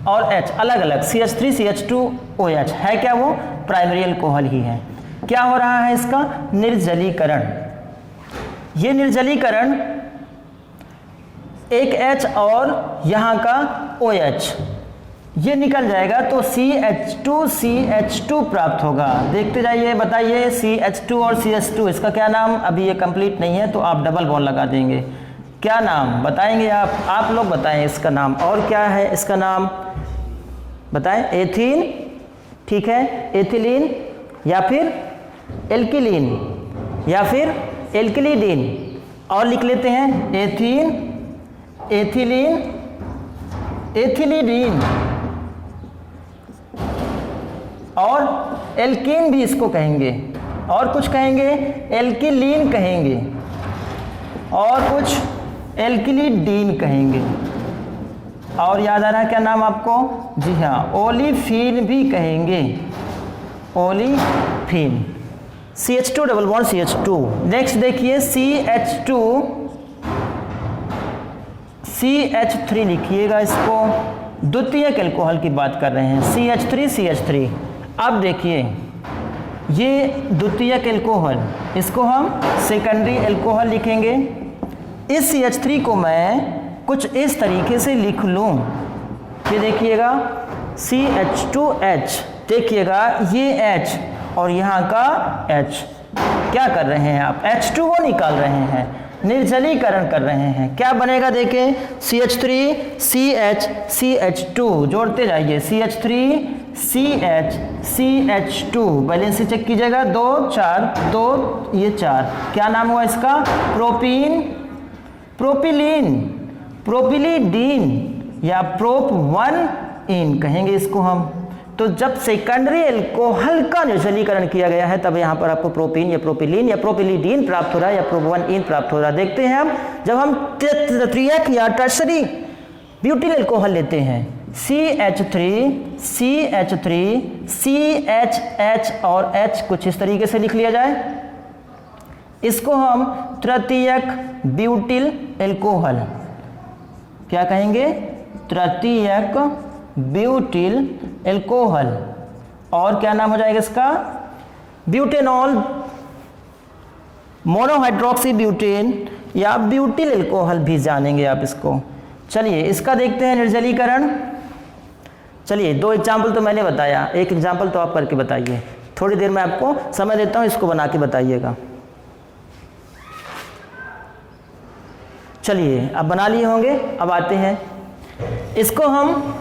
और H अलग अलग, CH3 CH2OH है क्या? वो प्राइमरी अल्कोहल ही है। क्या हो रहा है इसका? निर्जलीकरण। ये निर्जलीकरण एक H और यहाँ का OH ये निकल जाएगा तो CH2 प्राप्त होगा। देखते जाइए, बताइए CH2 और CH2, इसका क्या नाम? अभी ये कंप्लीट नहीं है तो आप डबल बॉन्ड लगा देंगे। क्या नाम बताएंगे आप लोग बताएं इसका नाम। और क्या है इसका नाम बताएं? एथीन, ठीक है, एथिलीन या फिर एल्किलीन या फिर एल्किलीडीन। और लिख लेते हैं एथीन, एथिलीन, एथिलीडीन और एल्कीन भी इसको कहेंगे। और कुछ कहेंगे एल्किलीन कहेंगे और कुछ एल्किलीडीन कहेंगे। और याद आ रहा है क्या नाम आपको? जी हाँ, ओलिफिन भी कहेंगे, olefin. CH2 double bond CH2। Next देखिए CH2 CH3 लिखिएगा इसको, द्वितीयक अल्कोहल की बात कर रहे हैं, CH3 CH3। अब देखिए ये द्वितीयक अल्कोहल, इसको हम सेकेंडरी अल्कोहल लिखेंगे। इस CH3 को मैं कुछ इस तरीके से लिख लूँ, ये देखिएगा CH2H, देखिएगा ये H और यहाँ का H। क्या कर रहे हैं आप? H2O निकाल रहे हैं, निर्जलीकरण कर रहे हैं। क्या बनेगा देखें, CH3 CH CH2 जोड़ते जाइए, CH3 CH CH2 बैलेंस से चेक कीजिएगा, 2 4 2 ये 4, क्या नाम हुआ इसका? प्रोपीन, प्रोपिलीन, प्रोपिलीडीन या प्रोप 1 इन कहेंगे इसको हम। तो जब सेकेंडरी एल्कोहल का निर्जलीकरण किया गया है तब यहाँ पर आपको प्रोपीन या प्रोपिलीन या प्रोपिलीडीन प्राप्त हो रहा है या प्रोप 1 इन प्राप्त हो रहा है। देखते हैं हम, जब हम तृतीयक या टर्शरी ब्यूटिल एल्कोहल लेते हैं, CH3 CH3 CHH और H कुछ इस तरीके से लिख लिया जाए, इसको हम तृतीयक ब्यूटिल एल्कोहल क्या कहेंगे? तृतीयक ब्यूटिल एल्कोहल। और क्या नाम हो जाएगा इसका? ब्यूटेनॉल, मोनोहाइड्रोक्सी ब्यूटेन या ब्यूटिल एल्कोहल भी जानेंगे आप इसको। चलिए इसका देखते हैं निर्जलीकरण। चलिए 2 एग्जाम्पल तो मैंने बताया, एक एग्जाम्पल तो आप करके बताइए। थोड़ी देर में आपको समय देता हूँ, इसको बना के बताइएगा। चलिए अब बना लिए होंगे, अब आते हैं इसको हम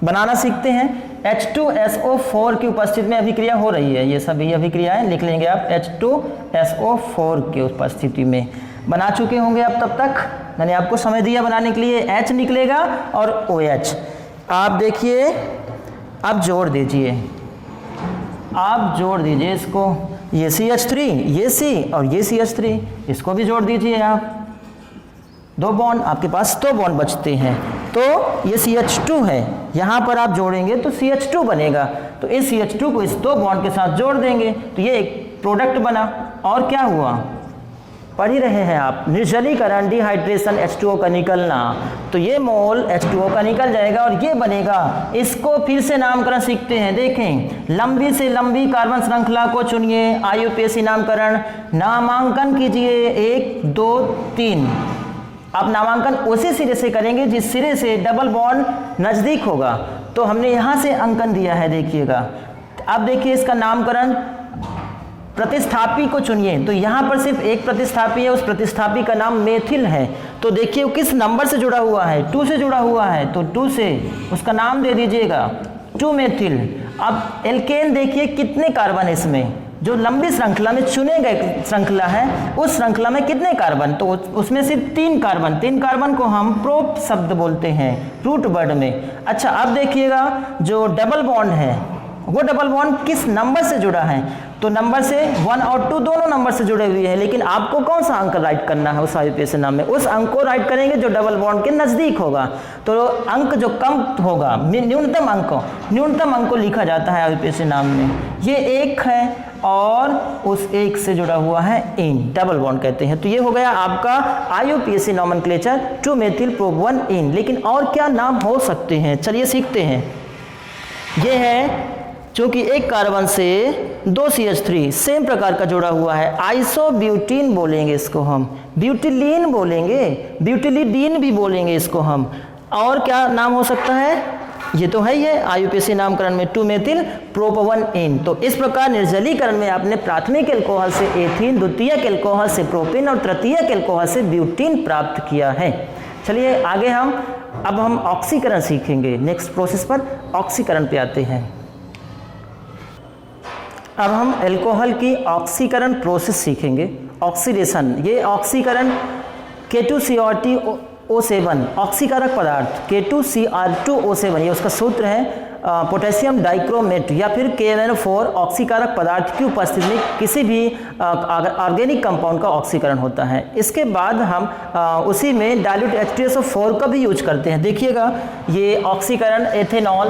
बनाना सीखते हैं। H2SO4 की उपस्थिति में अभिक्रिया हो रही है, ये सभी अभिक्रियाएं लिख लेंगे आप, H2SO4 की उपस्थिति में बना चुके होंगे आप तब तक, मैंने आपको समय दिया बनाने के लिए। H निकलेगा और OH। आप देखिए, आप जोड़ दीजिए, आप जोड़ दीजिए इसको, ये CH3 ये C और ये CH3, इसको भी जोड़ दीजिए आप, 2 बॉन्ड आपके पास 2 बॉन्ड बचते हैं। तो ये CH2 है, यहाँ पर आप जोड़ेंगे तो CH2 बनेगा, तो इस CH2 को इस 2 बॉन्ड के साथ जोड़ देंगे तो ये एक प्रोडक्ट बना। और क्या हुआ, पढ़ ही रहे हैं आप, निर्जलीकरण, डिहाइड्रेशन, H2O का निकलना, तो ये मोल H2O का निकल जाएगा और ये बनेगा। इसको फिर से नामकरण सीखते हैं। देखें, लंबी से लंबी कार्बन श्रृंखला को चुनिए, IUPAC नामकरण, नामांकन कीजिए 1 2 3। आप नामांकन उसी सिरे से करेंगे जिस सिरे से डबल बॉन्ड नज़दीक होगा। तो हमने यहाँ से अंकन दिया है, देखिएगा। अब देखिए इसका नामकरण, प्रतिस्थापी को चुनिए, तो यहाँ पर सिर्फ एक प्रतिस्थापी है, उस प्रतिस्थापी का नाम मेथिल है। तो देखिए वो किस नंबर से जुड़ा हुआ है? 2 से जुड़ा हुआ है, तो 2 से उसका नाम दे दीजिएगा 2 मेथिल। अब एल्केन देखिए कितने कार्बन है इसमें, जो लंबी श्रृंखला में चुने गए श्रृंखला है उस श्रृंखला में कितने कार्बन? तो उसमें सिर्फ 3 कार्बन, 3 कार्बन को हम प्रोप शब्द बोलते हैं रूट वर्ड में। अच्छा अब देखिएगा जो डबल बॉन्ड है वो डबल बॉन्ड किस नंबर से जुड़ा है? तो नंबर से 1 और 2 दोनों नंबर से जुड़े हुए हैं, लेकिन आपको कौन सा अंक राइट करना है उस IUPAC नाम में? उस अंक को राइट करेंगे जो डबल बॉन्ड के नज़दीक होगा। तो अंक जो कम होगा, न्यूनतम अंक को लिखा जाता है IUPAC नाम में। ये 1 है और उस 1 से जुड़ा हुआ है इन, डबल बॉन्ड कहते हैं। तो ये हो गया आपका IUPAC नॉमेनक्लेचर 2 मेथिल प्रोप 1 इन। लेकिन और क्या नाम हो सकते हैं, चलिए सीखते हैं। ये है चूंकि एक कार्बन से 2 CH3 सेम प्रकार का जुड़ा हुआ है, आइसोब्यूटीन बोलेंगे इसको हम, ब्यूटिलीन बोलेंगे, ब्यूटिलिडीन भी बोलेंगे इसको हम। और क्या नाम हो सकता है? ये तो है ही है IUPAC नामकरण में 2 मेथिल प्रोप 1 इन। तो इस प्रकार निर्जलीकरण में आपने प्राथमिक एल्कोहल से एथीन, द्वितीयक एल्कोहल से प्रोपिन और तृतीयक एल्कोहल से ब्यूटीन प्राप्त किया है। चलिए आगे अब हम ऑक्सीकरण सीखेंगे। नेक्स्ट प्रोसेस पर ऑक्सीकरण पे आते हैं। अब हम एल्कोहल की ऑक्सीकरण प्रोसेस सीखेंगे। ऑक्सीडेशन, ये ऑक्सीकरण K2CR2O7 ऑक्सीकारक पदार्थ K2CR2O7 ये उसका सूत्र है। पोटेशियम डाइक्रोमेट या फिर KNO4 ऑक्सीकारक पदार्थ की उपस्थिति में किसी भी ऑर्गेनिक कंपाउंड का ऑक्सीकरण होता है। इसके बाद हम उसी में डाइल्यूट H2SO4 का भी यूज करते हैं। देखिएगा ये ऑक्सीकरण एथेनॉल,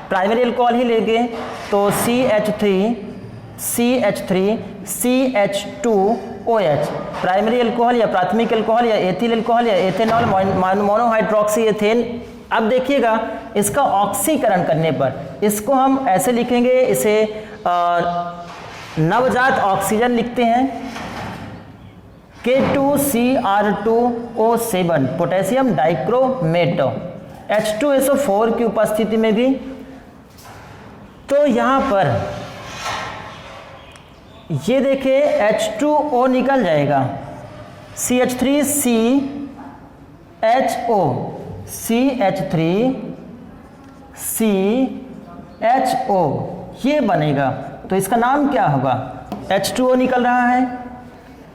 प्राइमरी एल्कोहल ही लेंगे तो CH3 CH2OH प्राइमरी एल्कोहल या प्राथमिक एल्कोहल या एथिल एल्कोहल या एथेनॉल मोनोहाइड्रोक्सी एथेन। अब देखिएगा इसका ऑक्सीकरण करने पर इसको हम ऐसे लिखेंगे, इसे नवजात ऑक्सीजन लिखते हैं K2CR2O7 पोटेशियम डाइक्रोमेट H2SO4 की उपस्थिति में भी। तो यहाँ पर ये देखिए H2O निकल जाएगा, CH3CHO, CH3CHO ये बनेगा। तो इसका नाम क्या होगा? H2O निकल रहा है,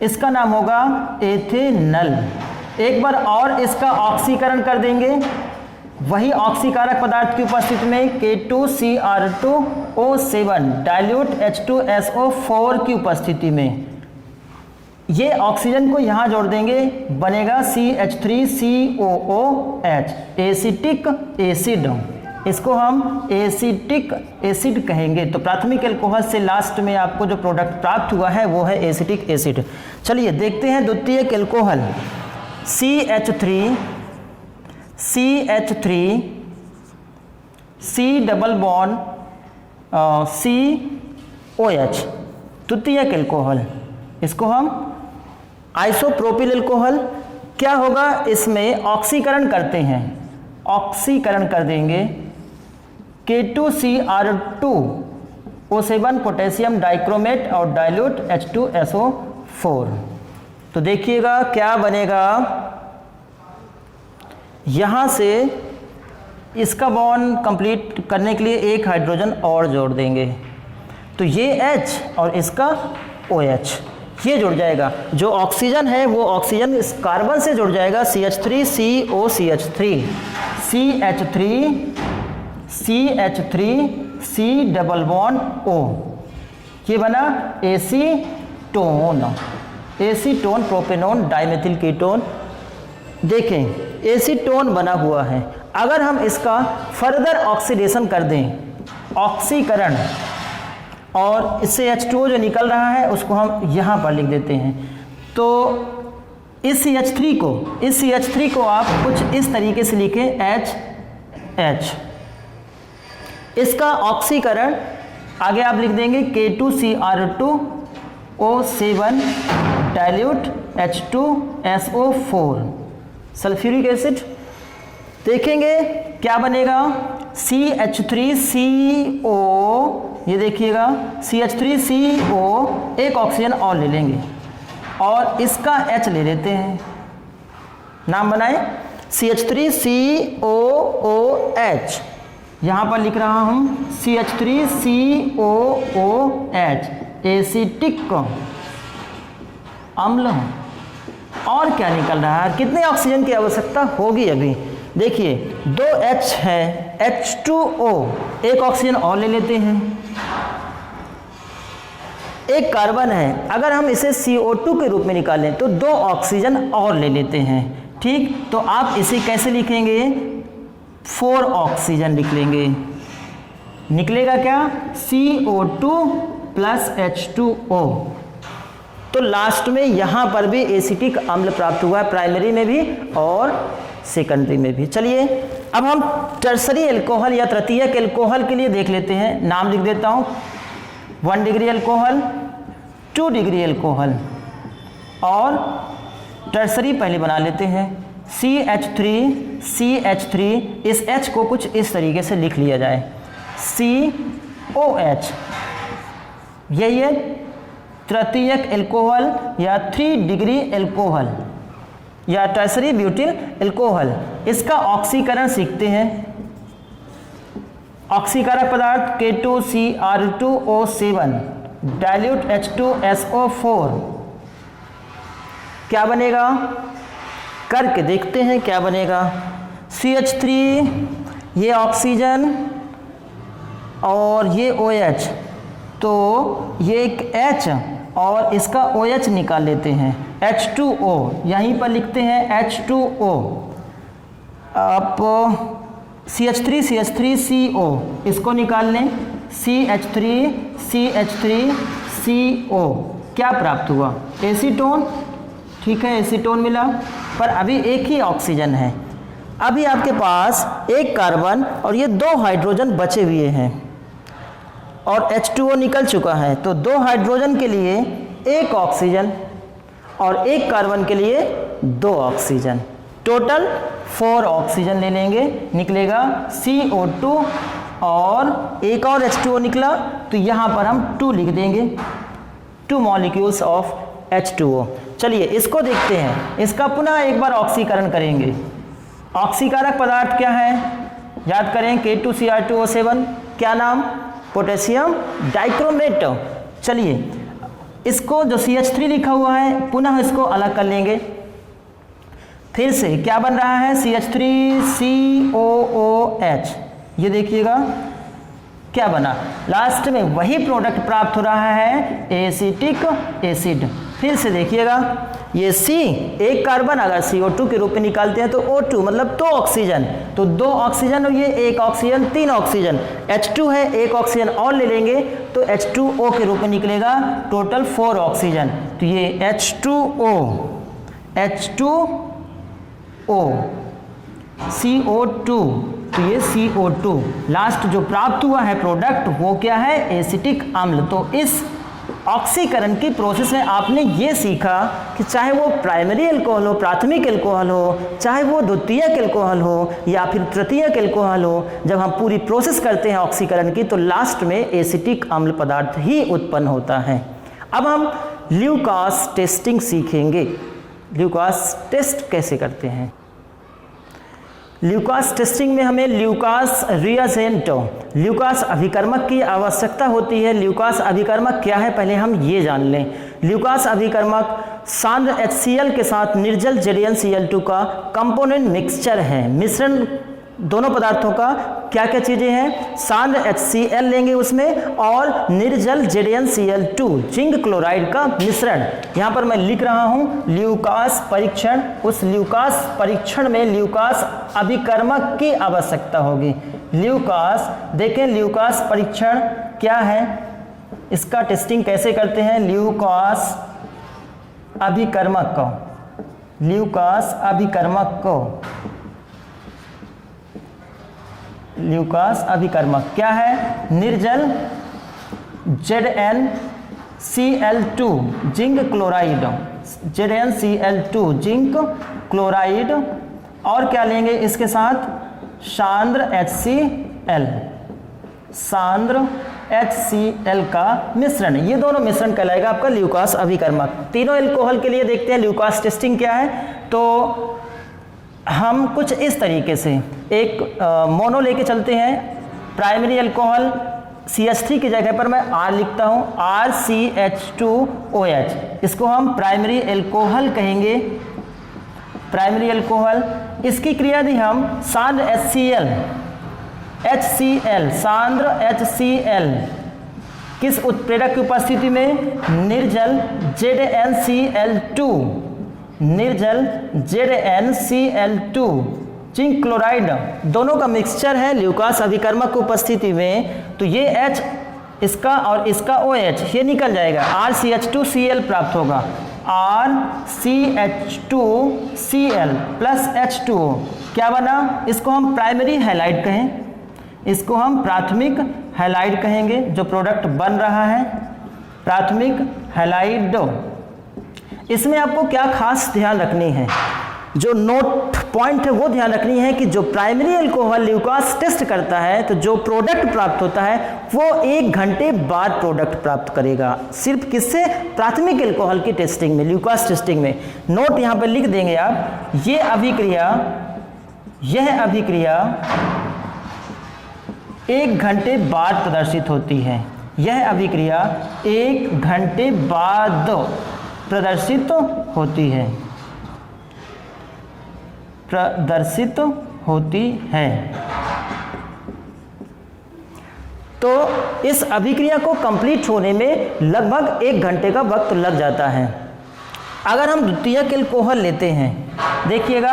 इसका नाम होगा एथेनल। एक बार और इसका ऑक्सीकरण कर देंगे, वही ऑक्सीकारक पदार्थ की उपस्थिति में K2Cr2O7 डाइल्यूट H2SO4 की उपस्थिति में ये ऑक्सीजन को यहाँ जोड़ देंगे, बनेगा CH3COOH, एसिटिक एसिड। इसको हम एसिटिक एसिड कहेंगे। तो प्राथमिक एल्कोहल से लास्ट में आपको जो प्रोडक्ट प्राप्त हुआ है वो है एसिटिक एसिड। चलिए देखते हैं द्वितीयक alcohol, CH3 C double bond COH, द्वितीयक एल्कोहल, इसको हम आइसोप्रोपिल एल्कोहल। क्या होगा? इसमें ऑक्सीकरण करते हैं, ऑक्सीकरण कर देंगे K2Cr2O7 पोटेशियम डाइक्रोमेट और डाइल्यूट H2SO4। तो देखिएगा क्या बनेगा, यहाँ से इसका बॉन्ड कंप्लीट करने के लिए एक हाइड्रोजन और जोड़ देंगे, तो ये H और इसका OH ये जुड़ जाएगा। जो ऑक्सीजन है वो ऑक्सीजन इस कार्बन से जुड़ जाएगा, CH3COCH3 C double bond O, ये बना acetone, acetone propanone dimethyl ketone. देखें एसीटोन बना हुआ है। अगर हम इसका फर्दर ऑक्सीडेशन कर दें, ऑक्सीकरण, और इससे H2O जो निकल रहा है उसको हम यहाँ पर लिख देते हैं। तो इस CH3 को आप कुछ इस तरीके से लिखें HH। इसका ऑक्सीकरण आगे आप लिख देंगे K2Cr2O7 dilute H2SO4 sulphuric acid. देखेंगे क्या बनेगा, CH3CO, ये देखिएगा CH3CO, एक ऑक्सीजन और ले लेंगे और इसका H ले लेते हैं, नाम बनाए CH3COOH। यहाँ पर लिख रहा हूँ CH3COOH, एसिटिक अम्ल। और क्या निकल रहा है, कितने ऑक्सीजन की आवश्यकता होगी अभी? देखिए 2 H है, H2O, एक ऑक्सीजन और ले लेते हैं, एक कार्बन है, अगर हम इसे CO2 के रूप में निकालें तो 2 ऑक्सीजन और ले लेते हैं। ठीक, तो आप इसे कैसे लिखेंगे? 4 ऑक्सीजन लिख लेंगे, निकलेगा क्या? CO2 plus H2O। तो लास्ट में यहाँ पर भी एसिटिक अम्ल प्राप्त हुआ है, प्राइमरी में भी और सेकेंडरी में भी। चलिए अब हम टर्सरी एल्कोहल या तृतीयक एल्कोहल के लिए देख लेते हैं। नाम लिख देता हूँ, 1 डिग्री एल्कोहल, 2 डिग्री एल्कोहल, और टर्सरी पहले बना लेते हैं CH3। इस H को कुछ इस तरीके से लिख लिया जाए, COH। यही है तृतीयक एल्कोहल या 3 डिग्री एल्कोहल या टर्सरी ब्यूटिल एल्कोहल। इसका ऑक्सीकरण सीखते हैं। ऑक्सीकारक पदार्थ K2Cr2O7 डाइल्यूट H2SO4, क्या बनेगा? करके देखते हैं क्या बनेगा। CH3, ये ऑक्सीजन और ये OH, तो ये एक H और इसका OH निकाल लेते हैं, H2O, यहीं पर लिखते हैं H2O। आप CH3CO, इसको निकाल लें, CH3CO, क्या प्राप्त हुआ? एसीटोन। ठीक है, एसीटोन मिला, पर अभी एक ही ऑक्सीजन है। अभी आपके पास एक कार्बन और ये 2 हाइड्रोजन बचे हुए हैं और H2O निकल चुका है, तो 2 हाइड्रोजन के लिए 1 ऑक्सीजन और 1 कार्बन के लिए 2 ऑक्सीजन, टोटल 4 ऑक्सीजन ले लेंगे, निकलेगा CO2 और एक और H2O निकला, तो यहाँ पर हम 2 लिख देंगे। 2 मॉलिक्यूल्स ऑफ H2O। चलिए इसको देखते हैं, इसका पुनः एक बार ऑक्सीकरण करेंगे। ऑक्सीकारक पदार्थ क्या है, याद करें K2Cr2O7, क्या नाम, पोटेशियम डाइक्रोमेट। चलिए इसको जो CH3 लिखा हुआ है पुनः इसको अलग कर लेंगे, फिर से क्या बन रहा है CH3COOH, ये देखिएगा क्या बना, लास्ट में वही प्रोडक्ट प्राप्त हो रहा है एसिटिक एसिड। फिर से देखिएगा ये C एक कार्बन अगर CO2 के रूप में निकालते हैं तो O2 मतलब 2 ऑक्सीजन, तो 2 ऑक्सीजन और ये 1 ऑक्सीजन 3 ऑक्सीजन, H2 है 1 ऑक्सीजन और ले लेंगे तो H2O के रूप में निकलेगा, टोटल 4 ऑक्सीजन। तो ये H2O CO2, तो ये CO2 लास्ट जो प्राप्त हुआ है प्रोडक्ट वो क्या है, एसिटिक अम्ल। तो इस ऑक्सीकरण की प्रोसेस में आपने ये सीखा कि चाहे वो प्राइमरी एल्कोहल हो, प्राथमिक एल्कोहल हो, चाहे वो द्वितीयक एल्कोहल हो या फिर तृतीयक एल्कोहल हो, जब हम पूरी प्रोसेस करते हैं ऑक्सीकरण की तो लास्ट में एसिटिक अम्ल पदार्थ ही उत्पन्न होता है। अब हम ल्यूकास टेस्टिंग सीखेंगे। ल्यूकास टेस्ट कैसे करते हैं, ल्यूकास टेस्टिंग में हमें ल्यूकास रिएजेंट, ल्यूकास अभिकर्मक की आवश्यकता होती है। ल्यूकास अभिकर्मक क्या है पहले हम ये जान लें। ल्यूकास अभिकर्मक सांद्र HCl के साथ निर्जल ZnCl2 का कंपोनेंट मिक्सचर है, मिश्रण दोनों पदार्थों का क्या क्या चीज़ें हैं, सांद्र HCl लेंगे उसमें और निर्जल ZnCl2 जिंक क्लोराइड का मिश्रण। यहाँ पर मैं लिख रहा हूँ ल्यूकास परीक्षण, उस ल्यूकास परीक्षण में ल्यूकास अभिकर्मक की आवश्यकता होगी। ल्यूकास देखें, ल्यूकास परीक्षण क्या है, इसका टेस्टिंग कैसे करते हैं, ल्यूकास अभिकर्मक को, ल्यूकास अभिकर्मक को, ल्यूकास अभिकर्मक क्या है, निर्जल ZnCl2 zinc chloride, ZnCl2 zinc chloride और क्या लेंगे इसके साथ, सांद्र HCl, सांद्र HCl का मिश्रण। ये दोनों मिश्रण कहलाएगा आपका ल्यूकास अभिकर्मक। तीनों एल्कोहल के लिए देखते हैं ल्यूकास टेस्टिंग क्या है। तो हम कुछ इस तरीके से एक मोनो लेके चलते हैं। प्राइमरी अल्कोहल CH3 की जगह पर मैं R लिखता हूँ, RCH2OH, इसको हम प्राइमरी अल्कोहल कहेंगे, प्राइमरी अल्कोहल। इसकी क्रिया दी हम सांद्र HCl, सांद्र HCl किस उत्प्रेरक की उपस्थिति में, निर्जल ZnCl2, निर्जल ZnCl2 जिंक क्लोराइड दोनों का मिक्सचर है ल्यूकास अभिकर्मक की उपस्थिति में। तो ये H इसका और इसका OH ये निकल जाएगा, RCH2Cl प्राप्त होगा, RCH2Cl प्लस H2O क्या बना, इसको हम प्राइमरी हैलाइड कहें, इसको हम प्राथमिक हैलाइड कहेंगे। जो प्रोडक्ट बन रहा है प्राथमिक हैलाइड। इसमें आपको क्या खास ध्यान रखनी है, जो नोट पॉइंट है वो ध्यान रखनी है कि जो प्राइमरी अल्कोहल ल्यूकास टेस्ट करता है तो जो प्रोडक्ट प्राप्त होता है वो 1 घंटे बाद प्रोडक्ट प्राप्त करेगा, सिर्फ किससे, प्राथमिक अल्कोहल की टेस्टिंग में, ल्यूकास टेस्टिंग में। नोट यहाँ पर लिख देंगे आप, यह अभिक्रिया 1 घंटे बाद प्रदर्शित होती है, यह अभिक्रिया 1 घंटे बाद प्रदर्शित होती है, प्रदर्शित होती है। तो इस अभिक्रिया को कंप्लीट होने में लगभग 1 घंटे का वक्त लग जाता है। अगर हम द्वितीयक एल्कोहल लेते हैं, देखिएगा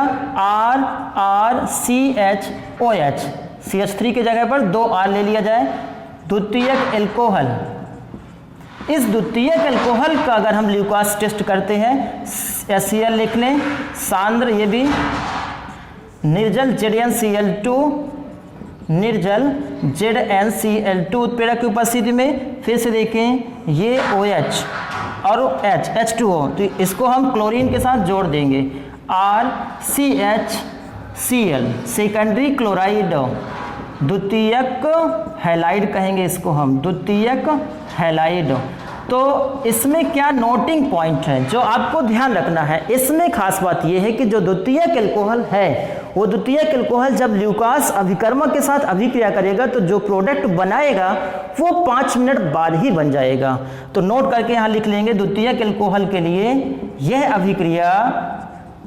RCHOH, CH3 की जगह पर 2 R ले लिया जाए, द्वितीयक एल्कोहल। इस द्वितीयक एल्कोहल का अगर हम ल्यूकास टेस्ट करते हैं, HCl लिख लें, सांद्र ये भी, निर्जल ZnCl2, निर्जल ZnCl2 उत्प्रेरक की उपस्थिति में। फिर से देखें ये OH और H2O, तो इसको हम क्लोरीन के साथ जोड़ देंगे, RCHCl सेकेंडरी क्लोराइड, द्वितीयक हैलाइड कहेंगे इसको हम, द्वितीयक हैलाइड। तो इसमें क्या नोटिंग पॉइंट है जो आपको ध्यान रखना है, इसमें खास बात यह है कि जो द्वितीयक एल्कोहल है वो द्वितीयक एल्कोहल जब ल्यूकास अभिकर्मक के साथ अभिक्रिया करेगा तो जो प्रोडक्ट बनाएगा वो 5 मिनट बाद ही बन जाएगा। तो नोट करके यहाँ लिख लेंगे, द्वितीयक एल्कोहल के लिए यह अभिक्रिया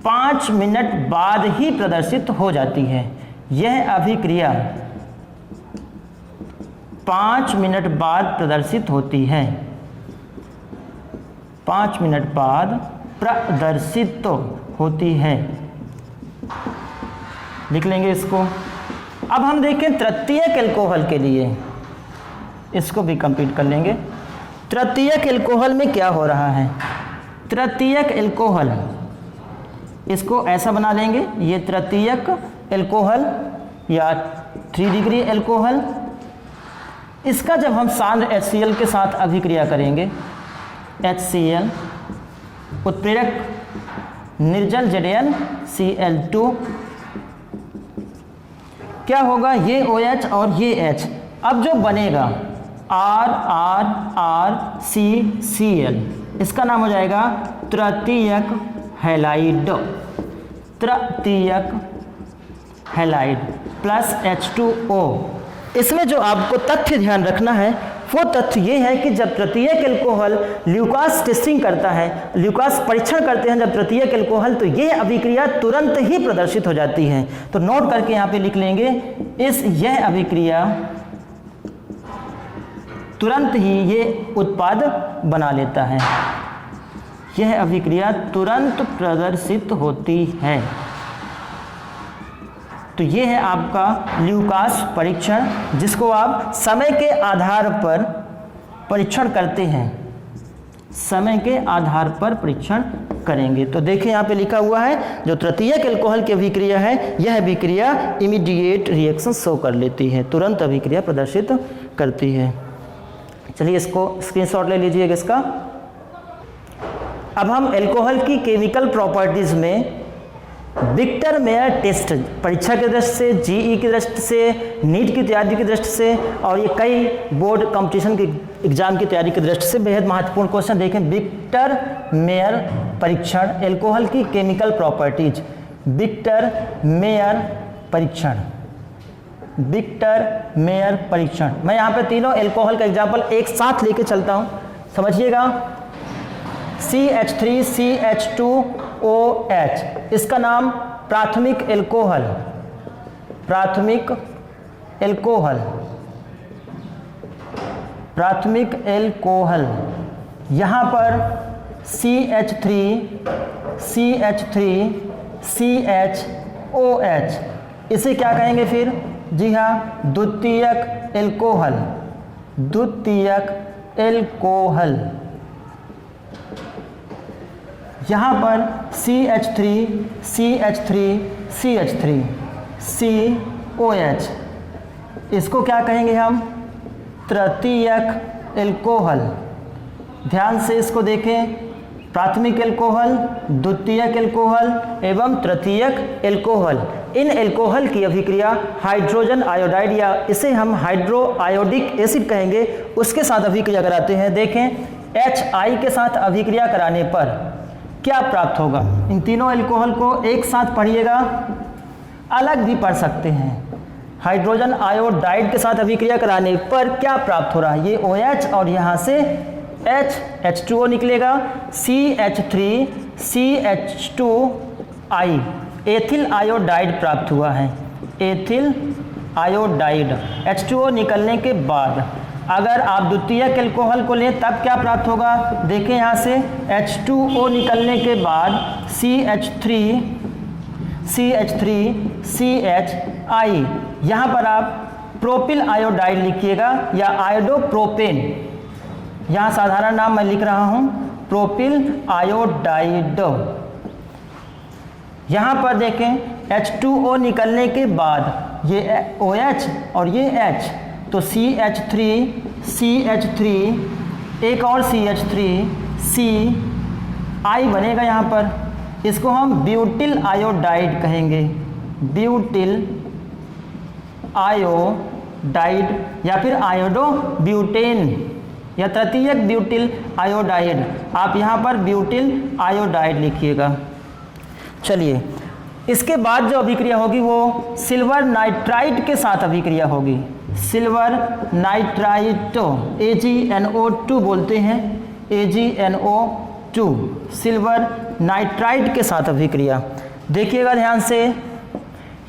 5 मिनट बाद ही प्रदर्शित हो जाती है। यह अभिक्रिया 5 मिनट बाद प्रदर्शित होती है, 5 मिनट बाद प्रदर्शित तो होती है, लिख लेंगे इसको। अब हम देखें तृतीयक एल्कोहल के लिए, इसको भी कंप्लीट कर लेंगे। तृतीयक एल्कोहल में क्या हो रहा है, तृतीयक एल्कोहल, इसको ऐसा बना लेंगे, ये तृतीयक एल्कोहल या 3 डिग्री एल्कोहल। इसका जब हम सांद्र HCl के साथ अभिक्रिया करेंगे, HCl उत्प्रेरक निर्जल ZnCl2, क्या होगा, ये OH और ये H, अब जो बनेगा RRRCCl, इसका नाम हो जाएगा तृतीयक हैलाइड, तृतीयक हैलाइड प्लस H2O। इसमें जो आपको तथ्य ध्यान रखना है वो तथ्य ये है कि जब तृतीयक एल्कोहल ल्यूकास टेस्टिंग करता है, ल्यूकास परीक्षण करते हैं जब तृतीयक एल्कोहल, तो ये अभिक्रिया तुरंत ही प्रदर्शित हो जाती है। तो नोट करके यहाँ पे लिख लेंगे, यह अभिक्रिया तुरंत ही ये उत्पाद बना लेता है, यह अभिक्रिया तुरंत प्रदर्शित होती है। तो ये है आपका ल्यूकास परीक्षण, जिसको आप समय के आधार पर परीक्षण करते हैं, समय के आधार पर परीक्षण करेंगे। तो देखिए यहाँ पे लिखा हुआ है, जो तृतीयक एल्कोहल की अभिक्रिया है यह अभिक्रिया इमीडिएट रिएक्शन शो कर लेती है, तुरंत अभिक्रिया प्रदर्शित करती है। चलिए इसको स्क्रीनशॉट ले लीजिएगा इसका। अब हम एल्कोहल की केमिकल प्रॉपर्टीज में विक्टर मेयर टेस्ट, परीक्षा की दृष्टि से, जीई की दृष्टि से, नीट की तैयारी की दृष्टि से, और ये कई बोर्ड कंपटीशन के एग्जाम की तैयारी की दृष्टि से बेहद महत्वपूर्ण क्वेश्चन। देखें, विक्टर मेयर परीक्षण, एल्कोहल की केमिकल प्रॉपर्टीज, विक्टर मेयर परीक्षण, विक्टर मेयर परीक्षण। मैं यहाँ पे तीनों एल्कोहल का एग्जाम्पल एक साथ लेके चलता हूँ, समझिएगा। CH3CH2OH, इसका नाम प्राथमिक एल्कोहल, प्राथमिक एल्कोहल, प्राथमिक एल्कोहल। यहाँ पर CH3CH2OH, इसे क्या कहेंगे फिर, जी हाँ, द्वितीयक एल्कोहल, द्वितीयक एल्कोहल। यहाँ पर CH3CH3CH3COH, इसको क्या कहेंगे हम, तृतीयक एल्कोहल। ध्यान से इसको देखें, प्राथमिक एल्कोहल, द्वितीयक एल्कोहल एवं तृतीयक एल्कोहल। इन एल्कोहल की अभिक्रिया हाइड्रोजन आयोडाइड या इसे हम हाइड्रो आयोडिक एसिड कहेंगे, उसके साथ अभिक्रिया कराते हैं। देखें, HI के साथ अभिक्रिया कराने पर क्या प्राप्त होगा। इन तीनों एल्कोहल को एक साथ पढ़िएगा, अलग भी पढ़ सकते हैं। हाइड्रोजन आयोडाइड के साथ अभिक्रिया कराने पर क्या प्राप्त हो रहा है, ये OH और यहाँ से H2O निकलेगा, CH3CH2I, एथिल आयोडाइड प्राप्त हुआ है, एथिल आयोडाइड। H2O निकलने के बाद अगर आप द्वितीयक एल्कोहल को लें तब क्या प्राप्त होगा, देखें यहाँ से H2O निकलने के बाद CH3CH3CHI, यहाँ पर आप प्रोपिल आयोडाइड लिखिएगा या आयोडोप्रोपेन, यहाँ साधारण नाम मैं लिख रहा हूँ प्रोपिल आयोडाइड। यहाँ पर देखें H2O निकलने के बाद ये OH और ये H, तो CH3 एक और CH3CI बनेगा यहाँ पर, इसको हम ब्यूटिल आयोडाइड कहेंगे, ब्यूटिल आयोडाइड या फिर आयोडो ब्यूटेन, या तृतीयक ब्यूटिल आयोडाइड, आप यहाँ पर ब्यूटिल आयोडाइड लिखिएगा। चलिए, इसके बाद जो अभिक्रिया होगी वो सिल्वर नाइट्राइट के साथ अभिक्रिया होगी। सिल्वर नाइट्राइट AgNO2 बोलते हैं, AgNO2, सिल्वर नाइट्राइट के साथ अभिक्रिया। देखिएगा ध्यान से,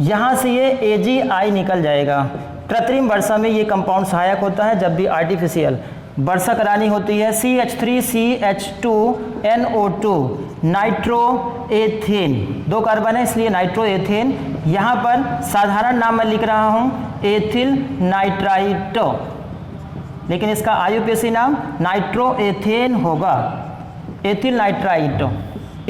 यहाँ से ये Agi निकल जाएगा। कृत्रिम वर्षा में ये कंपाउंड सहायक होता है जब भी आर्टिफिशियल वर्षा करानी होती है। CH3CH2NO2 नाइट्रोएथेन, 2 कार्बन है इसलिए नाइट्रोएथेन। यहाँ पर साधारण नाम मैं लिख रहा हूँ एथिल नाइट्राइट, लेकिन इसका IUPAC नाम नाइट्रोएथेन होगा, एथिल नाइट्राइट।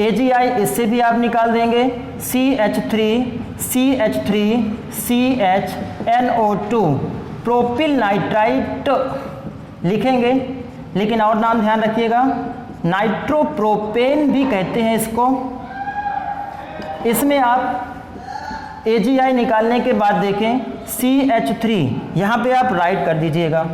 AgI इससे भी आप निकाल देंगे, CH3CH3CHNO2 प्रोपिल नाइट्राइट लिखेंगे, लेकिन और नाम ध्यान रखिएगा, नाइट्रोप्रोपेन भी कहते हैं इसको। इसमें आप AgI निकालने के बाद देखें CH3, यहाँ पे आप राइट कर दीजिएगा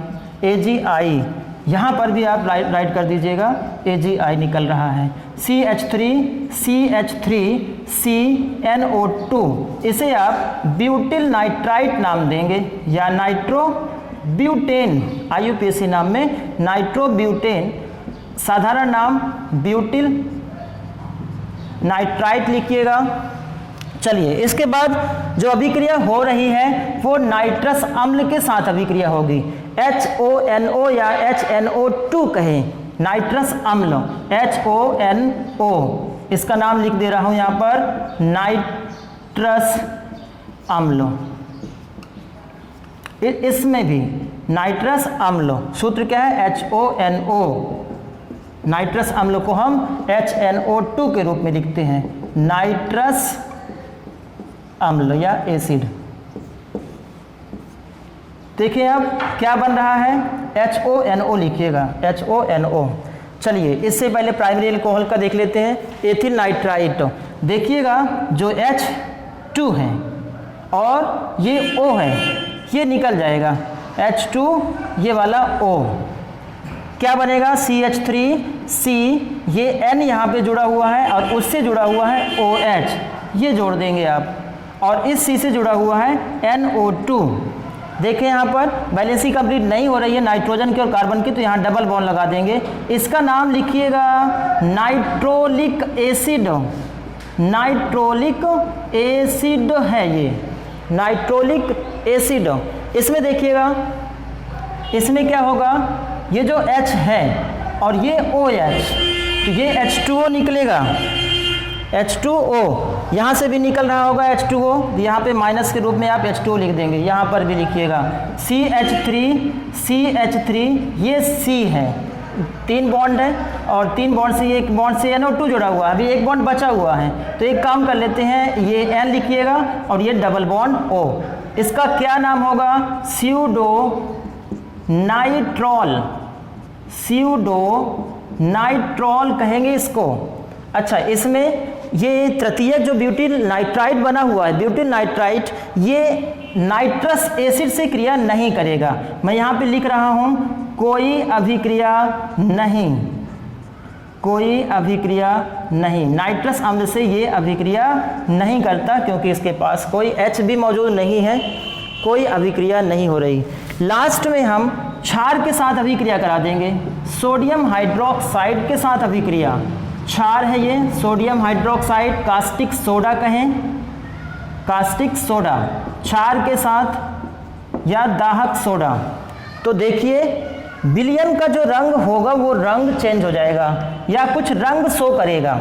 AgI, यहाँ पर भी आप राइट कर दीजिएगा AgI निकल रहा है। CH3CH3CNO2 इसे आप ब्यूटिल नाइट्राइट नाम देंगे या नाइट्रो ब्यूटेन, IUPAC नाम में नाइट्रोब्यूटेन, साधारण नाम ब्यूटिल नाइट्राइट लिखिएगा। चलिए, इसके बाद जो अभिक्रिया हो रही है वो नाइट्रस अम्ल के साथ अभिक्रिया होगी। HONO या HNO2 कहें, नाइट्रस अम्ल HONO, इसका नाम लिख दे रहा हूं यहां पर नाइट्रस अम्ल। इसमें भी नाइट्रस अम्ल, सूत्र क्या है HONO, नाइट्रस अम्ल को हम HNO2 के रूप में लिखते हैं, नाइट्रस अम्ल या एसिड। देखिए अब क्या बन रहा है, HONO लिखिएगा, HONO। चलिए, इससे पहले प्राइमरी अल्कोहल का देख लेते हैं, एथिल नाइट्राइट। देखिएगा जो H2 है और ये O है, ये निकल जाएगा, H2 ये वाला O, क्या बनेगा CH3C, ये N यहाँ पे जुड़ा हुआ है और उससे जुड़ा हुआ है OH, ये जोड़ देंगे आप, और इस C से जुड़ा हुआ है NO2। देखें यहाँ पर बैलेंसी कंप्लीट नहीं हो रही है नाइट्रोजन की और कार्बन की, तो यहाँ डबल बॉन्ड लगा देंगे। इसका नाम लिखिएगा नाइट्रोलिक एसिड, नाइट्रोलिक एसिड है ये, नाइट्रोलिक एसिड। इसमें देखिएगा, इसमें क्या होगा, ये जो H है और ये OH, तो ये H2O निकलेगा, H2O, यहाँ से भी निकल रहा होगा H2O, यहाँ पे माइनस के रूप में आप H2O लिख देंगे, यहाँ पर भी लिखिएगा CH3, ये C है, 3 बॉन्ड है और 3 बॉन्ड से एक बॉन्ड से NO2 जुड़ा हुआ है, अभी एक बॉन्ड बचा हुआ है, तो एक काम कर लेते हैं, ये N लिखिएगा और ये डबल बॉन्ड O। इसका क्या नाम होगा, स्यूडो नाइट्रॉल कहेंगे इसको। अच्छा, इसमें ये तृतीयक जो ब्यूटिल नाइट्राइट बना हुआ है, ब्यूटिल नाइट्राइट, ये नाइट्रस एसिड से क्रिया नहीं करेगा। मैं यहाँ पे लिख रहा हूँ कोई अभिक्रिया नहीं, कोई अभिक्रिया नहीं, नाइट्रस अम्ल से ये अभिक्रिया नहीं करता क्योंकि इसके पास कोई H भी मौजूद नहीं है, कोई अभिक्रिया नहीं हो रही। लास्ट में हम क्षार के साथ अभिक्रिया करा देंगे, सोडियम हाइड्रोक्साइड के साथ अभिक्रिया। क्षार है ये, सोडियम हाइड्रोक्साइड, कास्टिक सोडा कहें, कास्टिक सोडा क्षार के साथ या दाहक सोडा। तो देखिए विलयन का जो रंग होगा वो रंग चेंज हो जाएगा या कुछ रंग शो करेगा।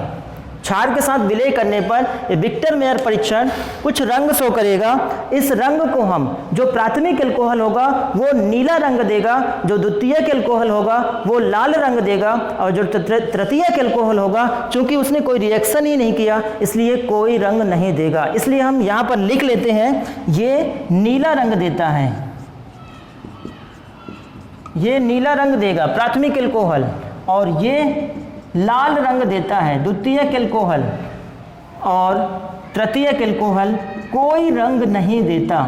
क्षार के साथ विलय करने पर विक्टर मेयर परीक्षण कुछ रंग शो करेगा। इस रंग को हम, जो प्राथमिक एल्कोहल होगा वो नीला रंग देगा, जो द्वितीयक एल्कोहल होगा वो लाल रंग देगा, और जो तृतीयक एल्कोहल होगा चूंकि उसने कोई रिएक्शन ही नहीं किया इसलिए कोई रंग नहीं देगा। इसलिए हम यहाँ पर लिख लेते हैं ये नीला रंग देता है, ये नीला रंग देगा प्राथमिक एल्कोहल, और ये लाल रंग देता है द्वितीयक एल्कोहल, और तृतीयक एल्कोहल कोई रंग नहीं देता,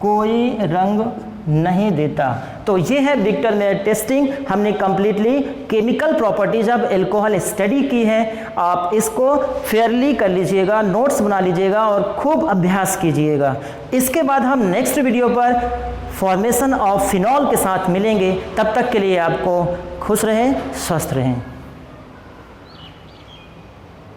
कोई रंग नहीं देता। तो ये है विक्टर मेयर टेस्टिंग। हमने completely chemical properties of alcohol study की है। आप इसको फेयरली कर लीजिएगा, नोट्स बना लीजिएगा और खूब अभ्यास कीजिएगा। इसके बाद हम नेक्स्ट वीडियो पर फॉर्मेशन ऑफ फिनॉल के साथ मिलेंगे। तब तक के लिए आपको खुश रहें, स्वस्थ रहें।